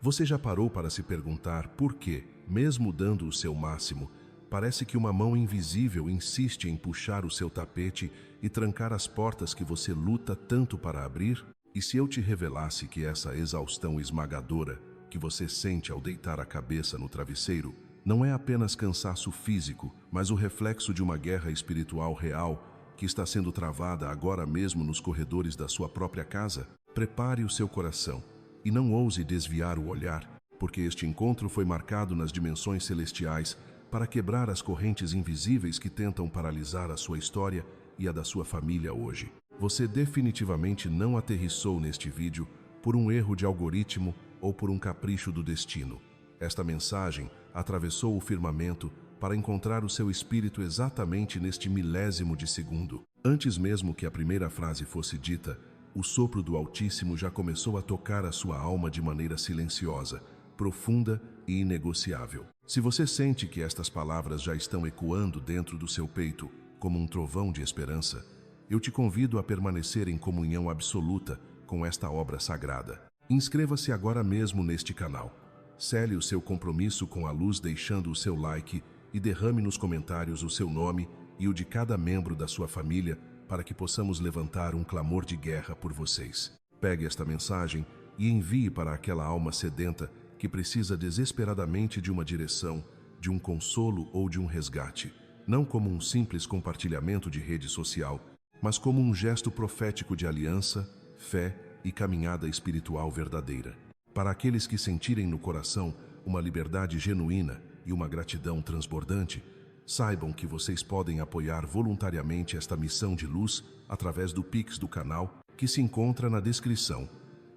Você já parou para se perguntar por que, mesmo dando o seu máximo, parece que uma mão invisível insiste em puxar o seu tapete e trancar as portas que você luta tanto para abrir? E se eu te revelasse que essa exaustão esmagadora que você sente ao deitar a cabeça no travesseiro não é apenas cansaço físico, mas o reflexo de uma guerra espiritual real que está sendo travada agora mesmo nos corredores da sua própria casa? Prepare o seu coração e não ouse desviar o olhar, porque este encontro foi marcado nas dimensões celestiais para quebrar as correntes invisíveis que tentam paralisar a sua história e a da sua família hoje. Você definitivamente não aterrissou neste vídeo por um erro de algoritmo ou por um capricho do destino. Esta mensagem atravessou o firmamento para encontrar o seu espírito exatamente neste milésimo de segundo. Antes mesmo que a primeira frase fosse dita, o sopro do Altíssimo já começou a tocar a sua alma de maneira silenciosa, profunda e inegociável. Se você sente que estas palavras já estão ecoando dentro do seu peito como um trovão de esperança, eu te convido a permanecer em comunhão absoluta com esta obra sagrada. Inscreva-se agora mesmo neste canal. Cele o seu compromisso com a luz deixando o seu like e derrame nos comentários o seu nome e o de cada membro da sua família para que possamos levantar um clamor de guerra por vocês. Pegue esta mensagem e envie para aquela alma sedenta que precisa desesperadamente de uma direção, de um consolo ou de um resgate, não como um simples compartilhamento de rede social, mas como um gesto profético de aliança, fé e caminhada espiritual verdadeira. Para aqueles que sentirem no coração uma liberdade genuína e uma gratidão transbordante, saibam que vocês podem apoiar voluntariamente esta missão de luz através do Pix do canal, que se encontra na descrição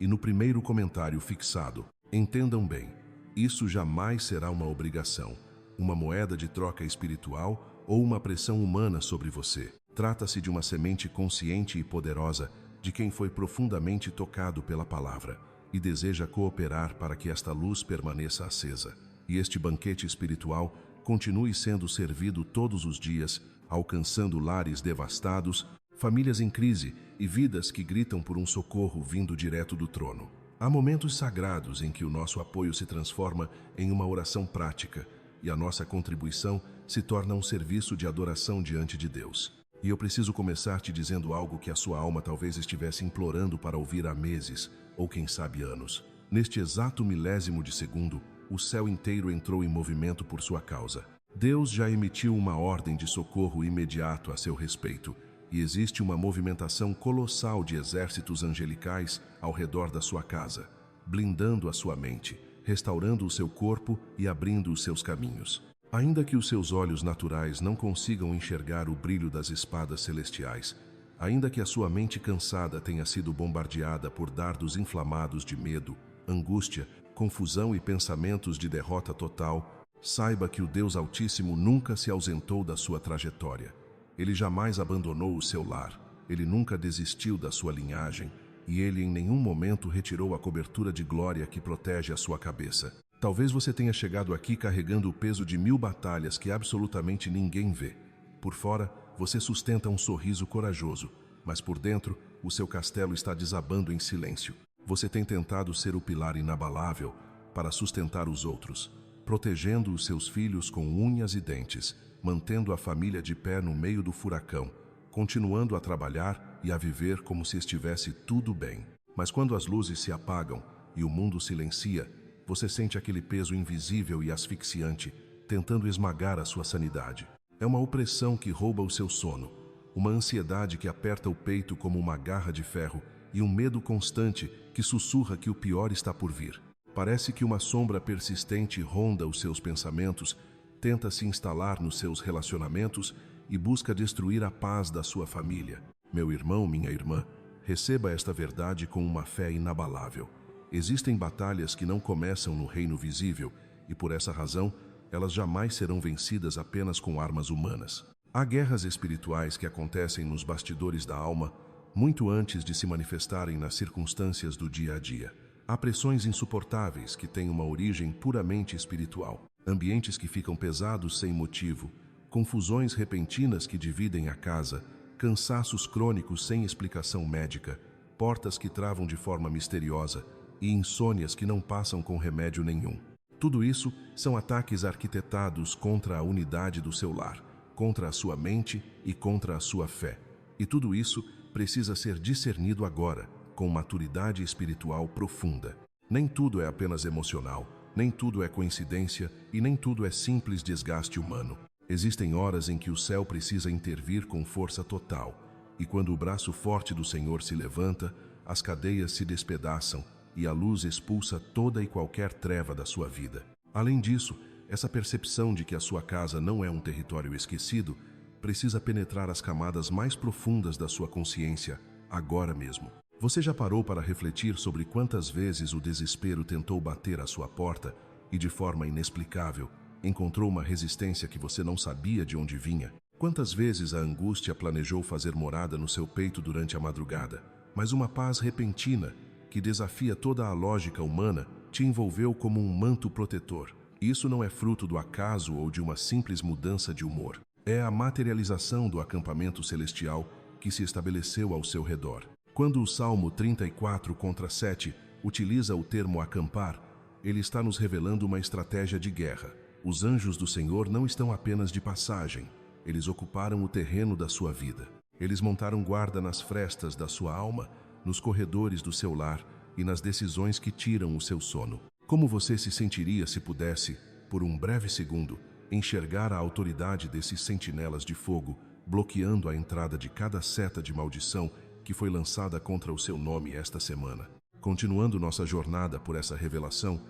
e no primeiro comentário fixado. Entendam bem, isso jamais será uma obrigação, uma moeda de troca espiritual ou uma pressão humana sobre você. Trata-se de uma semente consciente e poderosa de quem foi profundamente tocado pela palavra e deseja cooperar para que esta luz permaneça acesa e este banquete espiritual continue sendo servido todos os dias, alcançando lares devastados, famílias em crise e vidas que gritam por um socorro vindo direto do trono. Há momentos sagrados em que o nosso apoio se transforma em uma oração prática e a nossa contribuição se torna um serviço de adoração diante de Deus. E eu preciso começar te dizendo algo que a sua alma talvez estivesse implorando para ouvir há meses, ou quem sabe anos. Neste exato milésimo de segundo, o céu inteiro entrou em movimento por sua causa. Deus já emitiu uma ordem de socorro imediato a seu respeito, e existe uma movimentação colossal de exércitos angelicais ao redor da sua casa, blindando a sua mente, restaurando o seu corpo e abrindo os seus caminhos. Ainda que os seus olhos naturais não consigam enxergar o brilho das espadas celestiais, ainda que a sua mente cansada tenha sido bombardeada por dardos inflamados de medo, angústia, confusão e pensamentos de derrota total, saiba que o Deus Altíssimo nunca se ausentou da sua trajetória. Ele jamais abandonou o seu lar, ele nunca desistiu da sua linhagem, e ele em nenhum momento retirou a cobertura de glória que protege a sua cabeça. Talvez você tenha chegado aqui carregando o peso de 1000 batalhas que absolutamente ninguém vê. Por fora, você sustenta um sorriso corajoso, mas por dentro, o seu castelo está desabando em silêncio. Você tem tentado ser o pilar inabalável para sustentar os outros, protegendo os seus filhos com unhas e dentes, mantendo a família de pé no meio do furacão, continuando a trabalhar e a viver como se estivesse tudo bem. Mas quando as luzes se apagam e o mundo silencia, você sente aquele peso invisível e asfixiante, tentando esmagar a sua sanidade. É uma opressão que rouba o seu sono, uma ansiedade que aperta o peito como uma garra de ferro e um medo constante que sussurra que o pior está por vir. Parece que uma sombra persistente ronda os seus pensamentos, tenta se instalar nos seus relacionamentos e busca destruir a paz da sua família. Meu irmão, minha irmã, receba esta verdade com uma fé inabalável. Existem batalhas que não começam no reino visível e, por essa razão, elas jamais serão vencidas apenas com armas humanas. Há guerras espirituais que acontecem nos bastidores da alma, muito antes de se manifestarem nas circunstâncias do dia a dia. Há pressões insuportáveis que têm uma origem puramente espiritual, ambientes que ficam pesados sem motivo, confusões repentinas que dividem a casa, cansaços crônicos sem explicação médica, portas que travam de forma misteriosa, e insônias que não passam com remédio nenhum. Tudo isso são ataques arquitetados contra a unidade do seu lar, contra a sua mente e contra a sua fé. E tudo isso precisa ser discernido agora, com maturidade espiritual profunda. Nem tudo é apenas emocional, nem tudo é coincidência e nem tudo é simples desgaste humano. Existem horas em que o céu precisa intervir com força total, e quando o braço forte do Senhor se levanta, as cadeias se despedaçam e a luz expulsa toda e qualquer treva da sua vida. Além disso, essa percepção de que a sua casa não é um território esquecido precisa penetrar as camadas mais profundas da sua consciência, agora mesmo. Você já parou para refletir sobre quantas vezes o desespero tentou bater à sua porta e, de forma inexplicável, encontrou uma resistência que você não sabia de onde vinha? Quantas vezes a angústia planejou fazer morada no seu peito durante a madrugada, mas uma paz repentina, que desafia toda a lógica humana, te envolveu como um manto protetor? Isso não é fruto do acaso ou de uma simples mudança de humor. É a materialização do acampamento celestial que se estabeleceu ao seu redor. Quando o Salmo 34:7 utiliza o termo acampar, ele está nos revelando uma estratégia de guerra. Os anjos do Senhor não estão apenas de passagem, eles ocuparam o terreno da sua vida. Eles montaram guarda nas frestas da sua alma, nos corredores do seu lar e nas decisões que tiram o seu sono. Como você se sentiria se pudesse, por um breve segundo, enxergar a autoridade desses sentinelas de fogo, bloqueando a entrada de cada seta de maldição que foi lançada contra o seu nome esta semana? Continuando nossa jornada por essa revelação,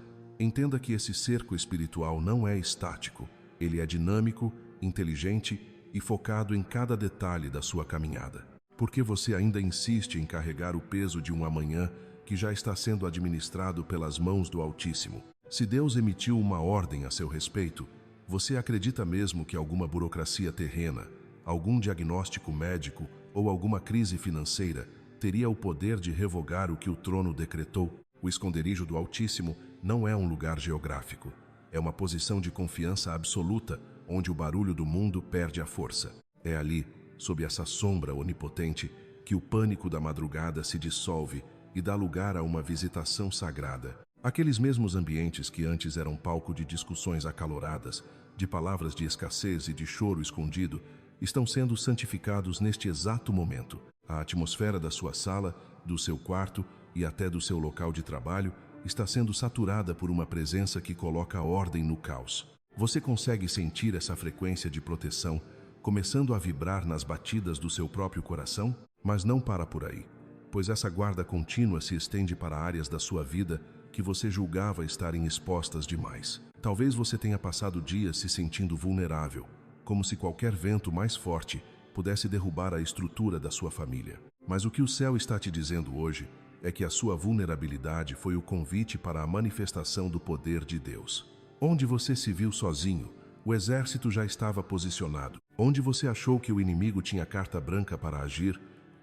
entenda que esse cerco espiritual não é estático. Ele é dinâmico, inteligente e focado em cada detalhe da sua caminhada. Por que você ainda insiste em carregar o peso de um amanhã que já está sendo administrado pelas mãos do Altíssimo? Se Deus emitiu uma ordem a seu respeito, você acredita mesmo que alguma burocracia terrena, algum diagnóstico médico ou alguma crise financeira teria o poder de revogar o que o trono decretou? O esconderijo do Altíssimo não é um lugar geográfico. É uma posição de confiança absoluta, onde o barulho do mundo perde a força. É ali, sob essa sombra onipotente, que o pânico da madrugada se dissolve e dá lugar a uma visitação sagrada. Aqueles mesmos ambientes que antes eram palco de discussões acaloradas, de palavras de escassez e de choro escondido, estão sendo santificados neste exato momento. A atmosfera da sua sala, do seu quarto e até do seu local de trabalho está sendo saturada por uma presença que coloca ordem no caos. Você consegue sentir essa frequência de proteção começando a vibrar nas batidas do seu próprio coração? Mas não para por aí, pois essa guarda contínua se estende para áreas da sua vida que você julgava estarem expostas demais. Talvez você tenha passado dias se sentindo vulnerável, como se qualquer vento mais forte pudesse derrubar a estrutura da sua família. Mas o que o céu está te dizendo hoje é que a sua vulnerabilidade foi o convite para a manifestação do poder de Deus. Onde você se viu sozinho, o exército já estava posicionado. Onde você achou que o inimigo tinha carta branca para agir,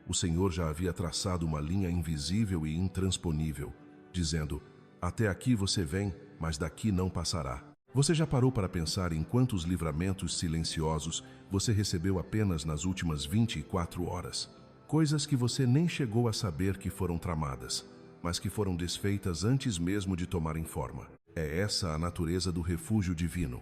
o Senhor já havia traçado uma linha invisível e intransponível, dizendo: até aqui você vem, mas daqui não passará. Você já parou para pensar em quantos livramentos silenciosos você recebeu apenas nas últimas 24 horas? Coisas que você nem chegou a saber que foram tramadas, mas que foram desfeitas antes mesmo de tomarem forma. É essa a natureza do refúgio divino.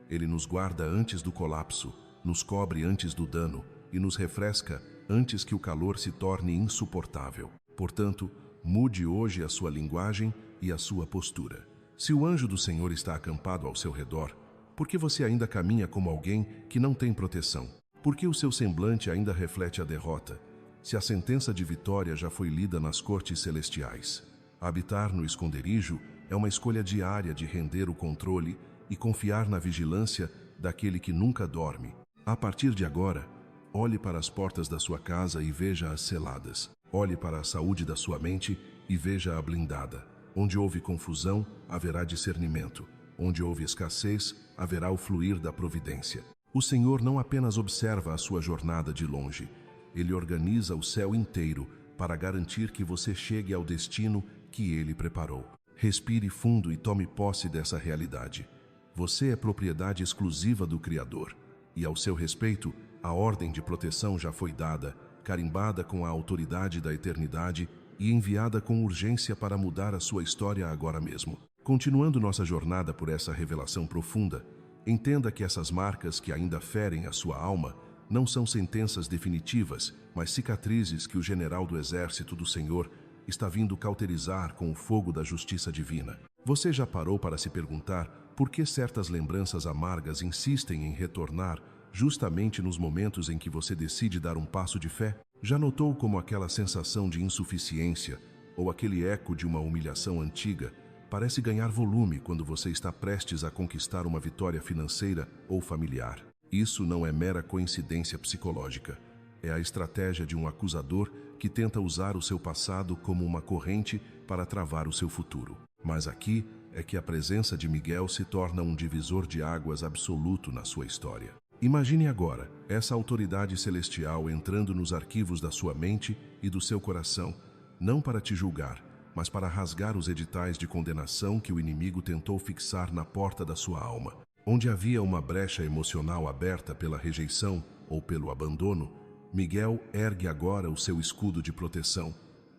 Ele nos guarda antes do colapso, nos cobre antes do dano e nos refresca antes que o calor se torne insuportável. Portanto, mude hoje a sua linguagem e a sua postura. Se o anjo do Senhor está acampado ao seu redor, por que você ainda caminha como alguém que não tem proteção? Por que o seu semblante ainda reflete a derrota, se a sentença de vitória já foi lida nas cortes celestiais? Habitar no esconderijo é uma escolha diária de render o controle e confiar na vigilância daquele que nunca dorme. A partir de agora, olhe para as portas da sua casa e veja-as seladas. Olhe para a saúde da sua mente e veja-a blindada. Onde houve confusão, haverá discernimento. Onde houve escassez, haverá o fluir da providência. O Senhor não apenas observa a sua jornada de longe, Ele organiza o céu inteiro para garantir que você chegue ao destino que Ele preparou. Respire fundo e tome posse dessa realidade. Você é propriedade exclusiva do Criador, e ao seu respeito, a ordem de proteção já foi dada, carimbada com a autoridade da eternidade e enviada com urgência para mudar a sua história agora mesmo. Continuando nossa jornada por essa revelação profunda, entenda que essas marcas que ainda ferem a sua alma não são sentenças definitivas, mas cicatrizes que o general do exército do Senhor está vindo cauterizar com o fogo da justiça divina. Você já parou para se perguntar por que certas lembranças amargas insistem em retornar justamente nos momentos em que você decide dar um passo de fé? Já notou como aquela sensação de insuficiência ou aquele eco de uma humilhação antiga parece ganhar volume quando você está prestes a conquistar uma vitória financeira ou familiar? Isso não é mera coincidência psicológica. É a estratégia de um acusador que tenta usar o seu passado como uma corrente para travar o seu futuro. Mas aqui é que a presença de Miguel se torna um divisor de águas absoluto na sua história. Imagine agora essa autoridade celestial entrando nos arquivos da sua mente e do seu coração, não para te julgar, mas para rasgar os editais de condenação que o inimigo tentou fixar na porta da sua alma. Onde havia uma brecha emocional aberta pela rejeição ou pelo abandono, Miguel ergue agora o seu escudo de proteção,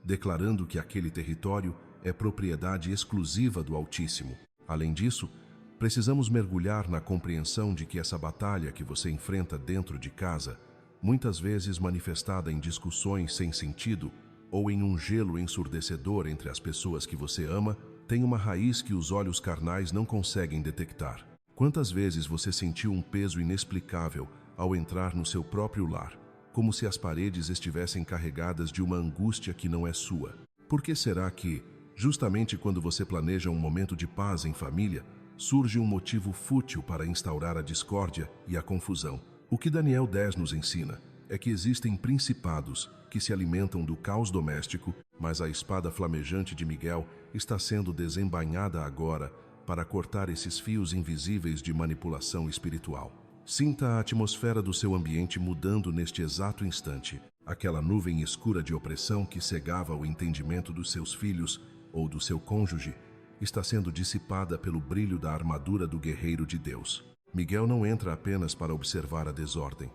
declarando que aquele território é propriedade exclusiva do Altíssimo. Além disso, precisamos mergulhar na compreensão de que essa batalha que você enfrenta dentro de casa, muitas vezes manifestada em discussões sem sentido ou em um gelo ensurdecedor entre as pessoas que você ama, tem uma raiz que os olhos carnais não conseguem detectar. Quantas vezes você sentiu um peso inexplicável ao entrar no seu próprio lar, como se as paredes estivessem carregadas de uma angústia que não é sua? Por que será que, justamente quando você planeja um momento de paz em família, surge um motivo fútil para instaurar a discórdia e a confusão? O que Daniel 10 nos ensina é que existem principados que se alimentam do caos doméstico, mas a espada flamejante de Miguel está sendo desembainhada agora para cortar esses fios invisíveis de manipulação espiritual. Sinta a atmosfera do seu ambiente mudando neste exato instante. Aquela nuvem escura de opressão que cegava o entendimento dos seus filhos ou do seu cônjuge está sendo dissipada pelo brilho da armadura do guerreiro de Deus. Miguel não entra apenas para observar a desordem.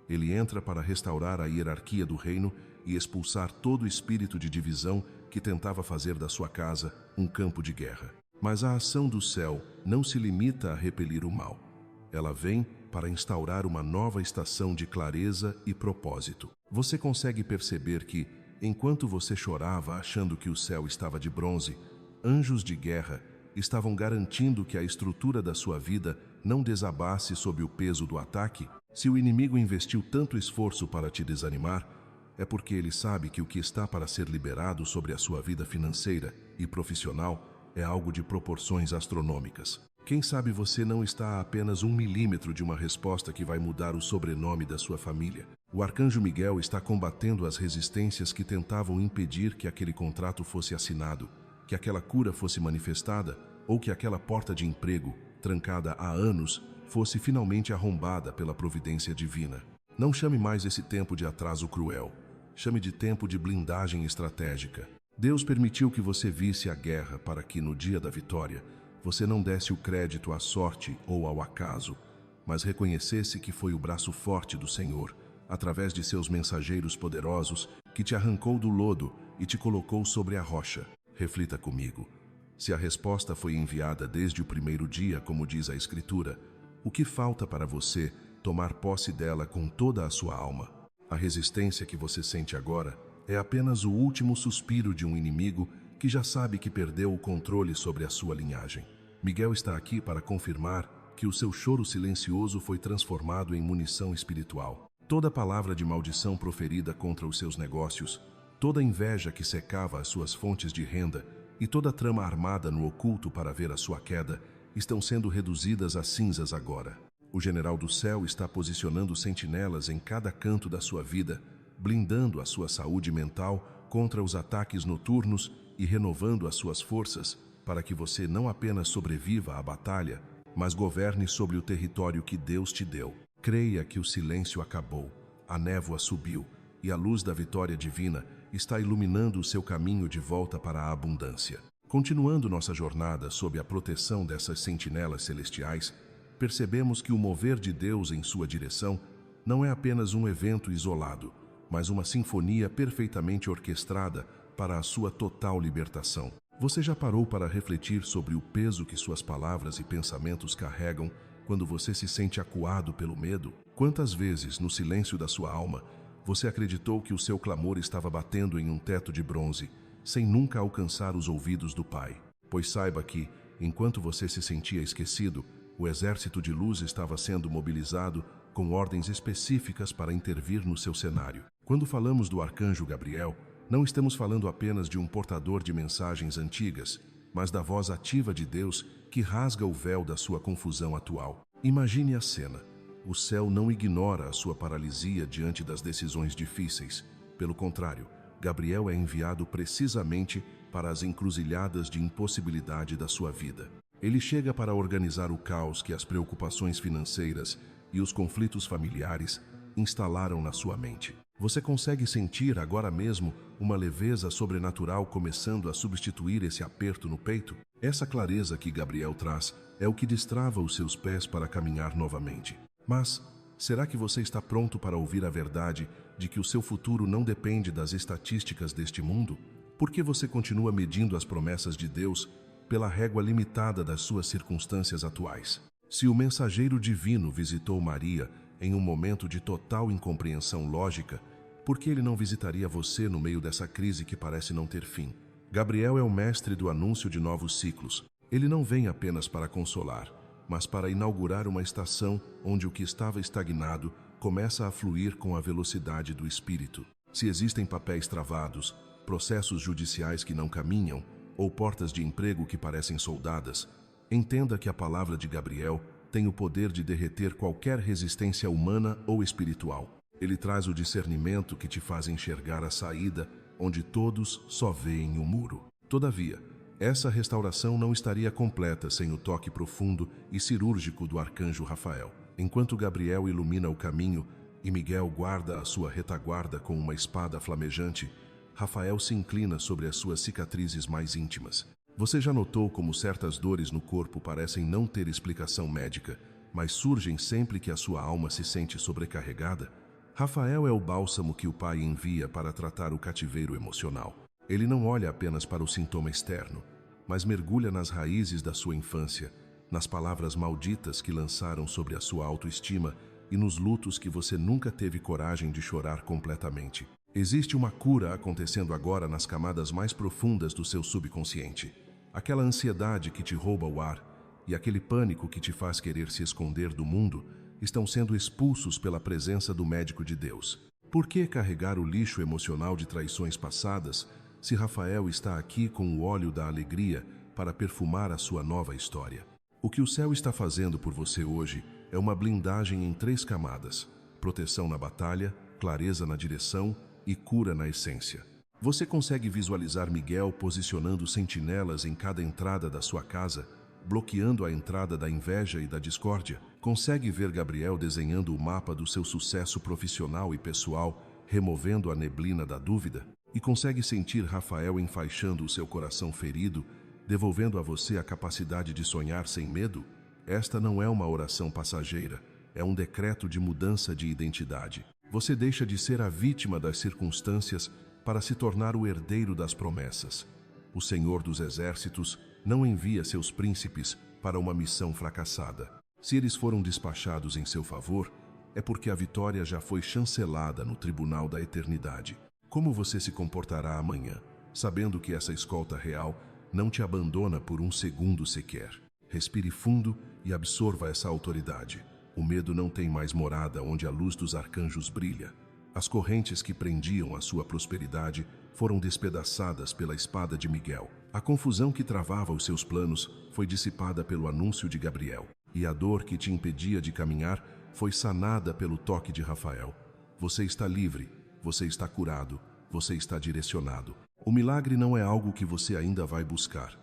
Ele entra para restaurar a hierarquia do reino e expulsar todo o espírito de divisão que tentava fazer da sua casa um campo de guerra. Mas a ação do céu não se limita a repelir o mal. Ela vem para instaurar uma nova estação de clareza e propósito. Você consegue perceber que, enquanto você chorava achando que o céu estava de bronze, anjos de guerra estavam garantindo que a estrutura da sua vida não desabasse sob o peso do ataque? Se o inimigo investiu tanto esforço para te desanimar, é porque ele sabe que o que está para ser liberado sobre a sua vida financeira e profissional é algo de proporções astronômicas. Quem sabe você não está a apenas 1 milímetro de uma resposta que vai mudar o sobrenome da sua família. O arcanjo Miguel está combatendo as resistências que tentavam impedir que aquele contrato fosse assinado, que aquela cura fosse manifestada ou que aquela porta de emprego, trancada há anos, fosse finalmente arrombada pela providência divina. Não chame mais esse tempo de atraso cruel. Chame de tempo de blindagem estratégica. Deus permitiu que você visse a guerra para que, no dia da vitória, você não desse o crédito à sorte ou ao acaso, mas reconhecesse que foi o braço forte do Senhor, através de seus mensageiros poderosos, que te arrancou do lodo e te colocou sobre a rocha. Reflita comigo. Se a resposta foi enviada desde o primeiro dia, como diz a Escritura, o que falta para você tomar posse dela com toda a sua alma? A resistência que você sente agora é apenas o último suspiro de um inimigo que já sabe que perdeu o controle sobre a sua linhagem. Miguel está aqui para confirmar que o seu choro silencioso foi transformado em munição espiritual. Toda palavra de maldição proferida contra os seus negócios, toda inveja que secava as suas fontes de renda e toda trama armada no oculto para ver a sua queda estão sendo reduzidas a cinzas agora. O general do céu está posicionando sentinelas em cada canto da sua vida, blindando a sua saúde mental contra os ataques noturnos e renovando as suas forças para que você não apenas sobreviva à batalha, mas governe sobre o território que Deus te deu. Creia que o silêncio acabou, a névoa subiu e a luz da vitória divina está iluminando o seu caminho de volta para a abundância. Continuando nossa jornada sob a proteção dessas sentinelas celestiais, percebemos que o mover de Deus em sua direção não é apenas um evento isolado, mas uma sinfonia perfeitamente orquestrada para a sua total libertação. Você já parou para refletir sobre o peso que suas palavras e pensamentos carregam quando você se sente acuado pelo medo? Quantas vezes, no silêncio da sua alma, você acreditou que o seu clamor estava batendo em um teto de bronze, sem nunca alcançar os ouvidos do Pai? Pois saiba que, enquanto você se sentia esquecido, o exército de luz estava sendo mobilizado com ordens específicas para intervir no seu cenário. Quando falamos do arcanjo Gabriel, não estamos falando apenas de um portador de mensagens antigas, mas da voz ativa de Deus que rasga o véu da sua confusão atual. Imagine a cena. O céu não ignora a sua paralisia diante das decisões difíceis. Pelo contrário, Gabriel é enviado precisamente para as encruzilhadas de impossibilidade da sua vida. Ele chega para organizar o caos que as preocupações financeiras e os conflitos familiares instalaram na sua mente. Você consegue sentir agora mesmo uma leveza sobrenatural começando a substituir esse aperto no peito? Essa clareza que Gabriel traz é o que destrava os seus pés para caminhar novamente. Mas, será que você está pronto para ouvir a verdade de que o seu futuro não depende das estatísticas deste mundo? Por que você continua medindo as promessas de Deus pela régua limitada das suas circunstâncias atuais? Se o mensageiro divino visitou Maria em um momento de total incompreensão lógica, por que ele não visitaria você no meio dessa crise que parece não ter fim? Gabriel é o mestre do anúncio de novos ciclos. Ele não vem apenas para consolar, mas para inaugurar uma estação onde o que estava estagnado começa a fluir com a velocidade do Espírito. Se existem papéis travados, processos judiciais que não caminham, ou portas de emprego que parecem soldadas, entenda que a palavra de Gabriel tem o poder de derreter qualquer resistência humana ou espiritual. Ele traz o discernimento que te faz enxergar a saída onde todos só veem o muro. Todavia, essa restauração não estaria completa sem o toque profundo e cirúrgico do arcanjo Rafael. Enquanto Gabriel ilumina o caminho e Miguel guarda a sua retaguarda com uma espada flamejante, Rafael se inclina sobre as suas cicatrizes mais íntimas. Você já notou como certas dores no corpo parecem não ter explicação médica, mas surgem sempre que a sua alma se sente sobrecarregada? Rafael é o bálsamo que o Pai envia para tratar o cativeiro emocional. Ele não olha apenas para o sintoma externo, mas mergulha nas raízes da sua infância, nas palavras malditas que lançaram sobre a sua autoestima e nos lutos que você nunca teve coragem de chorar completamente. Existe uma cura acontecendo agora nas camadas mais profundas do seu subconsciente. Aquela ansiedade que te rouba o ar e aquele pânico que te faz querer se esconder do mundo estão sendo expulsos pela presença do médico de Deus. Por que carregar o lixo emocional de traições passadas se Rafael está aqui com o óleo da alegria para perfumar a sua nova história? O que o céu está fazendo por você hoje é uma blindagem em 3 camadas: proteção na batalha, clareza na direção e cura na essência. Você consegue visualizar Miguel posicionando sentinelas em cada entrada da sua casa, bloqueando a entrada da inveja e da discórdia? Consegue ver Gabriel desenhando o mapa do seu sucesso profissional e pessoal, removendo a neblina da dúvida? E consegue sentir Rafael enfaixando o seu coração ferido, devolvendo a você a capacidade de sonhar sem medo? Esta não é uma oração passageira, é um decreto de mudança de identidade. Você deixa de ser a vítima das circunstâncias para se tornar o herdeiro das promessas. O Senhor dos Exércitos não envia seus príncipes para uma missão fracassada. Se eles foram despachados em seu favor, é porque a vitória já foi chancelada no tribunal da eternidade. Como você se comportará amanhã, sabendo que essa escolta real não te abandona por um segundo sequer? Respire fundo e absorva essa autoridade. O medo não tem mais morada onde a luz dos arcanjos brilha. As correntes que prendiam a sua prosperidade foram despedaçadas pela espada de Miguel. A confusão que travava os seus planos foi dissipada pelo anúncio de Gabriel. E a dor que te impedia de caminhar foi sanada pelo toque de Rafael. Você está livre, você está curado, você está direcionado. O milagre não é algo que você ainda vai buscar.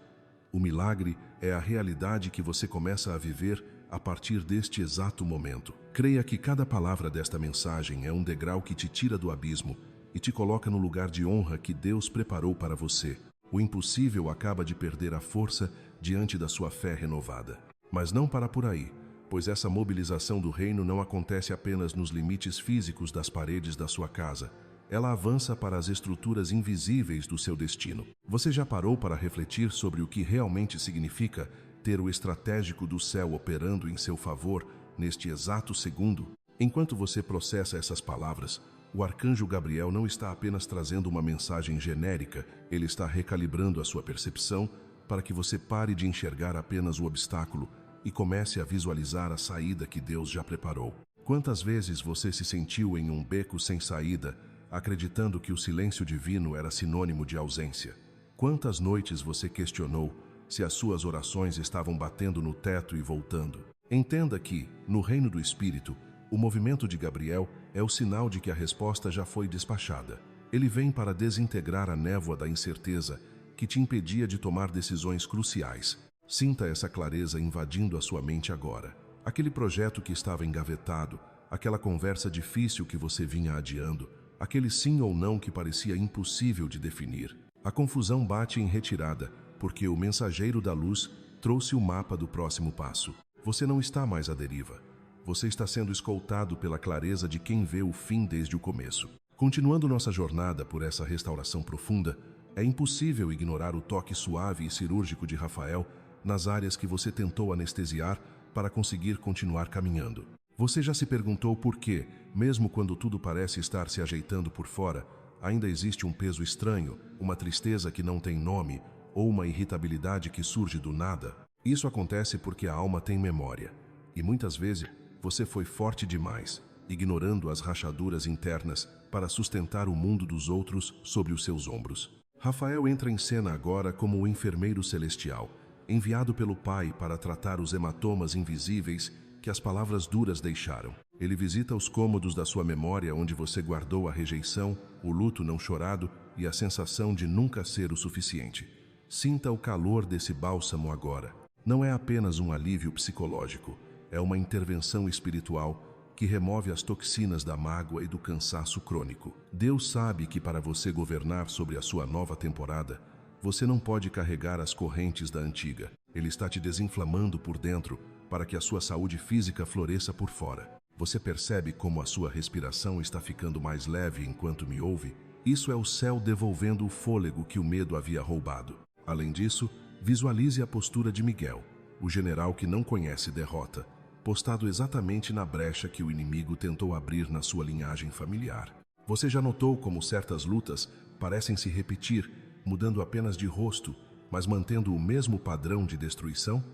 O milagre é a realidade que você começa a viver a partir deste exato momento. Creia que cada palavra desta mensagem é um degrau que te tira do abismo e te coloca no lugar de honra que Deus preparou para você. O impossível acaba de perder a força diante da sua fé renovada. Mas não para por aí, pois essa mobilização do reino não acontece apenas nos limites físicos das paredes da sua casa. ela avança para as estruturas invisíveis do seu destino. Você já parou para refletir sobre o que realmente significa ter o estratégico do céu operando em seu favor neste exato segundo? Enquanto você processa essas palavras, o arcanjo Gabriel não está apenas trazendo uma mensagem genérica, ele está recalibrando a sua percepção para que você pare de enxergar apenas o obstáculo e comece a visualizar a saída que Deus já preparou. Quantas vezes você se sentiu em um beco sem saída, acreditando que o silêncio divino era sinônimo de ausência? Quantas noites você questionou se as suas orações estavam batendo no teto e voltando? Entenda que, no reino do Espírito, o movimento de Gabriel é o sinal de que a resposta já foi despachada. Ele vem para desintegrar a névoa da incerteza que te impedia de tomar decisões cruciais. Sinta essa clareza invadindo a sua mente agora. Aquele projeto que estava engavetado, aquela conversa difícil que você vinha adiando, aquele sim ou não que parecia impossível de definir. A confusão bate em retirada, porque o mensageiro da luz trouxe o mapa do próximo passo. Você não está mais à deriva. Você está sendo escoltado pela clareza de quem vê o fim desde o começo. Continuando nossa jornada por essa restauração profunda, é impossível ignorar o toque suave e cirúrgico de Rafael nas áreas que você tentou anestesiar para conseguir continuar caminhando. Você já se perguntou por que, mesmo quando tudo parece estar se ajeitando por fora, ainda existe um peso estranho, uma tristeza que não tem nome ou uma irritabilidade que surge do nada? Isso acontece porque a alma tem memória, e muitas vezes você foi forte demais, ignorando as rachaduras internas para sustentar o mundo dos outros sobre os seus ombros. Rafael entra em cena agora como o enfermeiro celestial, enviado pelo Pai para tratar os hematomas invisíveis que as palavras duras deixaram. Ele visita os cômodos da sua memória onde você guardou a rejeição, o luto não chorado e a sensação de nunca ser o suficiente. Sinta o calor desse bálsamo agora. Não é apenas um alívio psicológico, é uma intervenção espiritual que remove as toxinas da mágoa e do cansaço crônico. Deus sabe que para você governar sobre a sua nova temporada, você não pode carregar as correntes da antiga. Ele está te desinflamando por dentro para que a sua saúde física floresça por fora. Você percebe como a sua respiração está ficando mais leve enquanto me ouve? Isso é o céu devolvendo o fôlego que o medo havia roubado. Além disso, visualize a postura de Miguel, o general que não conhece derrota, postado exatamente na brecha que o inimigo tentou abrir na sua linhagem familiar. Você já notou como certas lutas parecem se repetir, mudando apenas de rosto, mas mantendo o mesmo padrão de destruição?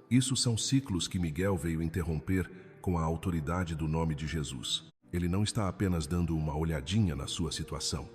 Isso são ciclos que Miguel veio interromper com a autoridade do nome de Jesus. Ele não está apenas dando uma olhadinha na sua situação.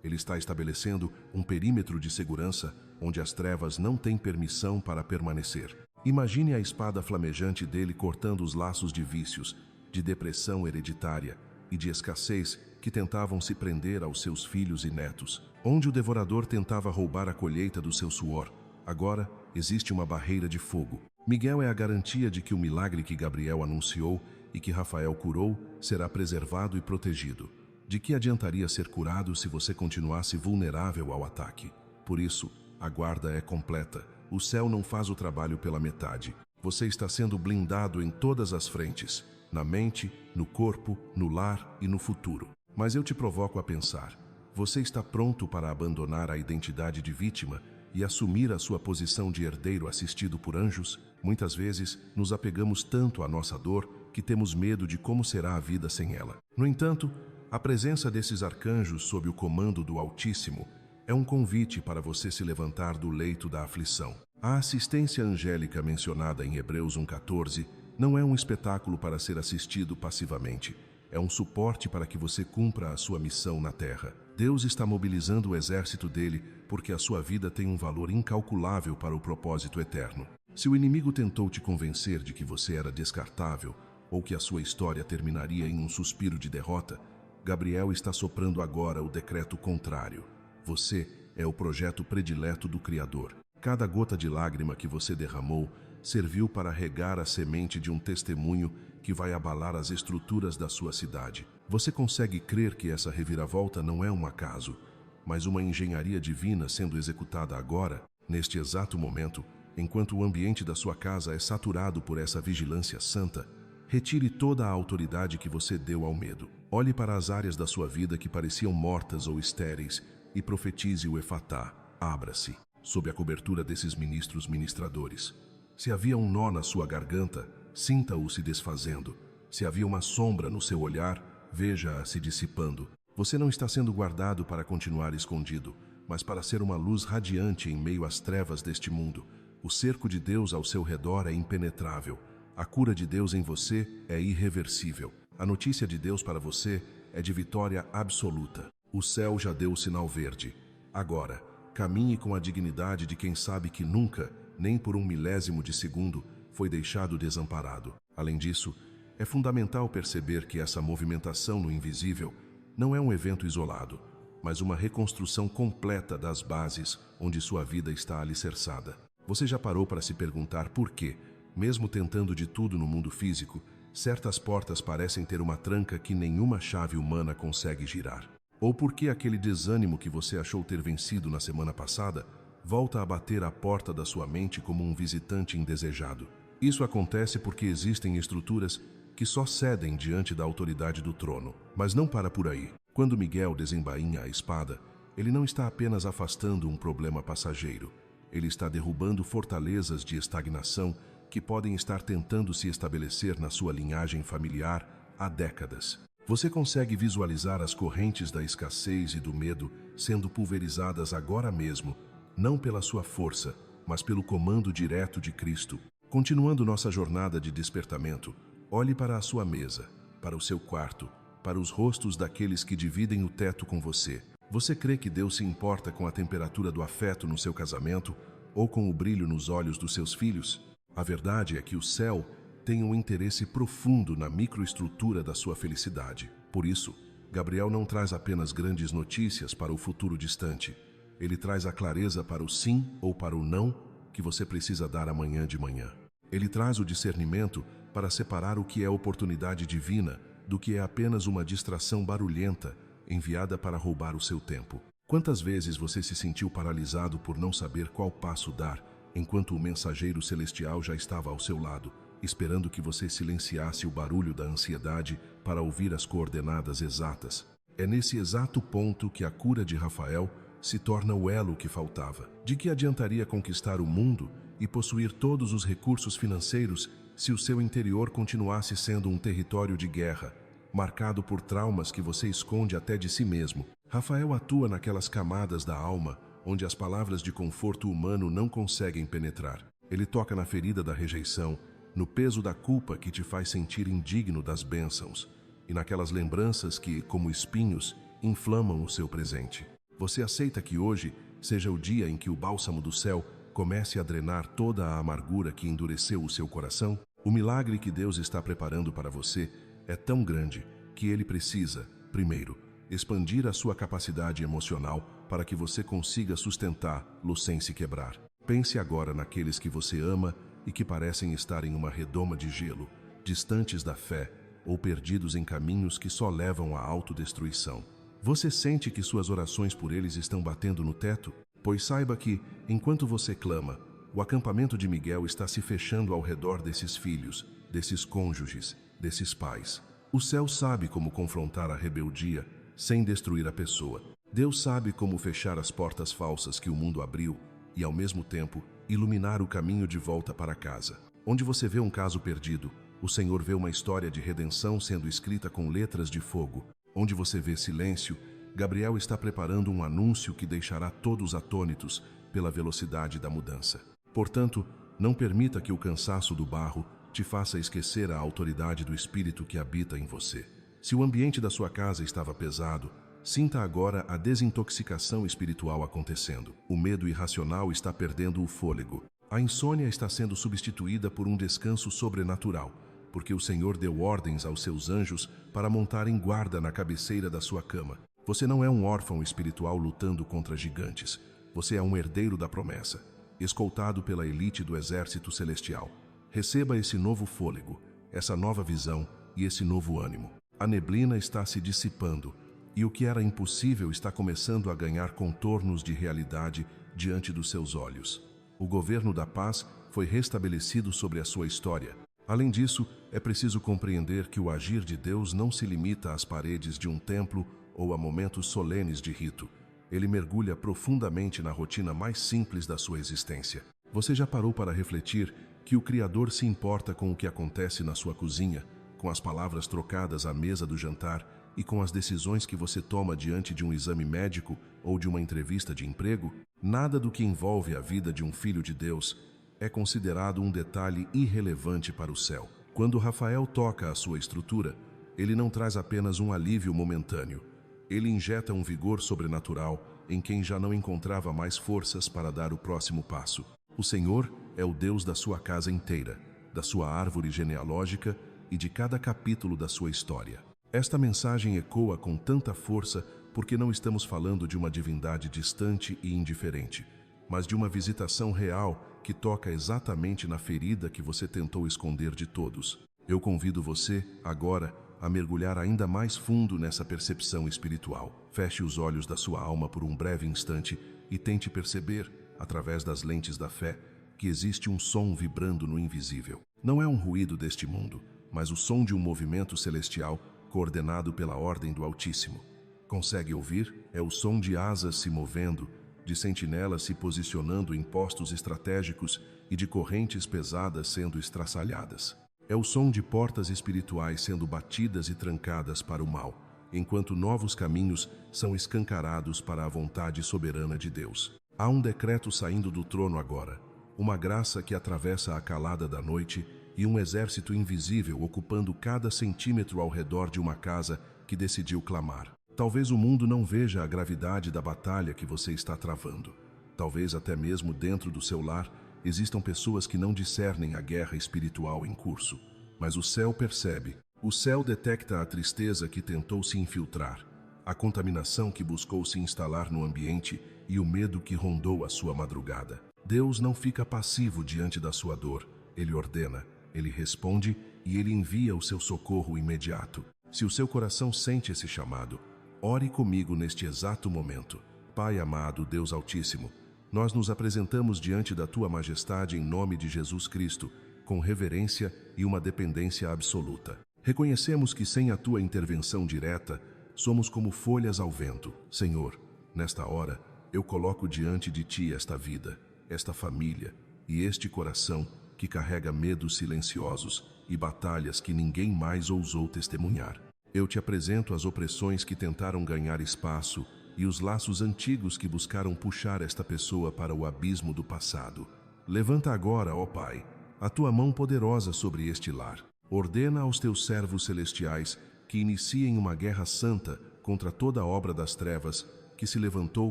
Ele está estabelecendo um perímetro de segurança onde as trevas não têm permissão para permanecer. Imagine a espada flamejante dele cortando os laços de vícios, de depressão hereditária e de escassez que tentavam se prender aos seus filhos e netos. Onde o devorador tentava roubar a colheita do seu suor, agora existe uma barreira de fogo. Miguel é a garantia de que o milagre que Gabriel anunciou e que Rafael curou será preservado e protegido. De que adiantaria ser curado se você continuasse vulnerável ao ataque? Por isso, a guarda é completa. O céu não faz o trabalho pela metade. Você está sendo blindado em todas as frentes, na mente, no corpo, no lar e no futuro. Mas eu te provoco a pensar, você está pronto para abandonar a identidade de vítima e assumir a sua posição de herdeiro assistido por anjos? Muitas vezes, nos apegamos tanto à nossa dor que temos medo de como será a vida sem ela. No entanto, a presença desses arcanjos sob o comando do Altíssimo é um convite para você se levantar do leito da aflição. A assistência angélica mencionada em Hebreus 1,14 não é um espetáculo para ser assistido passivamente. É um suporte para que você cumpra a sua missão na Terra. Deus está mobilizando o exército dele porque a sua vida tem um valor incalculável para o propósito eterno. Se o inimigo tentou te convencer de que você era descartável ou que a sua história terminaria em um suspiro de derrota, Gabriel está soprando agora o decreto contrário. Você é o projeto predileto do Criador. Cada gota de lágrima que você derramou serviu para regar a semente de um testemunho que vai abalar as estruturas da sua cidade. Você consegue crer que essa reviravolta não é um acaso, mas uma engenharia divina sendo executada agora, neste exato momento, enquanto o ambiente da sua casa é saturado por essa vigilância santa? Retire toda a autoridade que você deu ao medo. Olhe para as áreas da sua vida que pareciam mortas ou estéreis e profetize o Efatá. Abra-se, sob a cobertura desses ministros ministradores. Se havia um nó na sua garganta, sinta-o se desfazendo. Se havia uma sombra no seu olhar, veja-a se dissipando. Você não está sendo guardado para continuar escondido, mas para ser uma luz radiante em meio às trevas deste mundo. O cerco de Deus ao seu redor é impenetrável. A cura de Deus em você é irreversível. A notícia de Deus para você é de vitória absoluta. O céu já deu o sinal verde. Agora, caminhe com a dignidade de quem sabe que nunca, nem por um milésimo de segundo, foi deixado desamparado. Além disso, é fundamental perceber que essa movimentação no invisível não é um evento isolado, mas uma reconstrução completa das bases onde sua vida está alicerçada. Você já parou para se perguntar por quê, mesmo tentando de tudo no mundo físico, certas portas parecem ter uma tranca que nenhuma chave humana consegue girar? Ou por que aquele desânimo que você achou ter vencido na semana passada volta a bater à porta da sua mente como um visitante indesejado? Isso acontece porque existem estruturas que só cedem diante da autoridade do trono. Mas não para por aí. Quando Miguel desembainha a espada, ele não está apenas afastando um problema passageiro. Ele está derrubando fortalezas de estagnação que podem estar tentando se estabelecer na sua linhagem familiar há décadas. Você consegue visualizar as correntes da escassez e do medo sendo pulverizadas agora mesmo, não pela sua força, mas pelo comando direto de Cristo. Continuando nossa jornada de despertamento, olhe para a sua mesa, para o seu quarto, para os rostos daqueles que dividem o teto com você. Você crê que Deus se importa com a temperatura do afeto no seu casamento ou com o brilho nos olhos dos seus filhos? A verdade é que o céu tem um interesse profundo na microestrutura da sua felicidade. Por isso, Gabriel não traz apenas grandes notícias para o futuro distante. Ele traz a clareza para o sim ou para o não que você precisa dar amanhã de manhã. Ele traz o discernimento para separar o que é oportunidade divina do que é apenas uma distração barulhenta enviada para roubar o seu tempo. Quantas vezes você se sentiu paralisado por não saber qual passo dar, enquanto o mensageiro celestial já estava ao seu lado, esperando que você silenciasse o barulho da ansiedade para ouvir as coordenadas exatas? É nesse exato ponto que a cura de Rafael se torna o elo que faltava. De que adiantaria conquistar o mundo e possuir todos os recursos financeiros se o seu interior continuasse sendo um território de guerra, marcado por traumas que você esconde até de si mesmo? Rafael atua naquelas camadas da alma onde as palavras de conforto humano não conseguem penetrar. Ele toca na ferida da rejeição, no peso da culpa que te faz sentir indigno das bênçãos, e naquelas lembranças que, como espinhos, inflamam o seu presente. Você aceita que hoje seja o dia em que o bálsamo do céu comece a drenar toda a amargura que endureceu o seu coração? O milagre que Deus está preparando para você é tão grande que ele precisa, primeiro, expandir a sua capacidade emocional para que você consiga sustentá-lo sem se quebrar. Pense agora naqueles que você ama e que parecem estar em uma redoma de gelo, distantes da fé ou perdidos em caminhos que só levam à autodestruição. Você sente que suas orações por eles estão batendo no teto? Pois saiba que, enquanto você clama, o acampamento de Miguel está se fechando ao redor desses filhos, desses cônjuges, desses pais. O céu sabe como confrontar a rebeldia sem destruir a pessoa. Deus sabe como fechar as portas falsas que o mundo abriu e, ao mesmo tempo, iluminar o caminho de volta para casa. Onde você vê um caso perdido, o Senhor vê uma história de redenção sendo escrita com letras de fogo. Onde você vê silêncio, Gabriel está preparando um anúncio que deixará todos atônitos pela velocidade da mudança. Portanto, não permita que o cansaço do barro te faça esquecer a autoridade do Espírito que habita em você. Se o ambiente da sua casa estava pesado, sinta agora a desintoxicação espiritual acontecendo. O medo irracional está perdendo o fôlego. A insônia está sendo substituída por um descanso sobrenatural, porque o Senhor deu ordens aos seus anjos para montarem guarda na cabeceira da sua cama. Você não é um órfão espiritual lutando contra gigantes. Você é um herdeiro da promessa, escoltado pela elite do exército celestial. Receba esse novo fôlego, essa nova visão e esse novo ânimo. A neblina está se dissipando e o que era impossível está começando a ganhar contornos de realidade diante dos seus olhos. O governo da paz foi restabelecido sobre a sua história Além disso, é preciso compreender que o agir de Deus não se limita às paredes de um templo ou a momentos solenes de rito. Ele mergulha profundamente na rotina mais simples da sua existência. Você já parou para refletir que o Criador se importa com o que acontece na sua cozinha, com as palavras trocadas à mesa do jantar e com as decisões que você toma diante de um exame médico ou de uma entrevista de emprego? Nada do que envolve a vida de um filho de Deus é considerado um detalhe irrelevante para o céu. Quando Rafael toca a sua estrutura, ele não traz apenas um alívio momentâneo. Ele injeta um vigor sobrenatural em quem já não encontrava mais forças para dar o próximo passo. O Senhor é o Deus da sua casa inteira, da sua árvore genealógica e de cada capítulo da sua história. Esta mensagem ecoa com tanta força porque não estamos falando de uma divindade distante e indiferente, mas de uma visitação real que toca exatamente na ferida que você tentou esconder de todos. Eu convido você, agora, a mergulhar ainda mais fundo nessa percepção espiritual. Feche os olhos da sua alma por um breve instante e tente perceber, através das lentes da fé, que existe um som vibrando no invisível. Não é um ruído deste mundo, mas o som de um movimento celestial coordenado pela ordem do Altíssimo. Consegue ouvir? É o som de asas se movendo, de sentinelas se posicionando em postos estratégicos e de correntes pesadas sendo estraçalhadas. É o som de portas espirituais sendo batidas e trancadas para o mal, enquanto novos caminhos são escancarados para a vontade soberana de Deus. Há um decreto saindo do trono agora, uma graça que atravessa a calada da noite e um exército invisível ocupando cada centímetro ao redor de uma casa que decidiu clamar. Talvez o mundo não veja a gravidade da batalha que você está travando. Talvez até mesmo dentro do seu lar existam pessoas que não discernem a guerra espiritual em curso. Mas o céu percebe. O céu detecta a tristeza que tentou se infiltrar, a contaminação que buscou se instalar no ambiente e o medo que rondou a sua madrugada. Deus não fica passivo diante da sua dor. Ele ordena, ele responde e ele envia o seu socorro imediato. Se o seu coração sente esse chamado, ore comigo neste exato momento. Pai amado, Deus Altíssimo, nós nos apresentamos diante da Tua Majestade em nome de Jesus Cristo, com reverência e uma dependência absoluta. Reconhecemos que sem a Tua intervenção direta, somos como folhas ao vento. Senhor, nesta hora, eu coloco diante de Ti esta vida, esta família e este coração que carrega medos silenciosos e batalhas que ninguém mais ousou testemunhar. Eu Te apresento as opressões que tentaram ganhar espaço e os laços antigos que buscaram puxar esta pessoa para o abismo do passado. Levanta agora, ó Pai, a Tua mão poderosa sobre este lar. Ordena aos Teus servos celestiais que iniciem uma guerra santa contra toda a obra das trevas que se levantou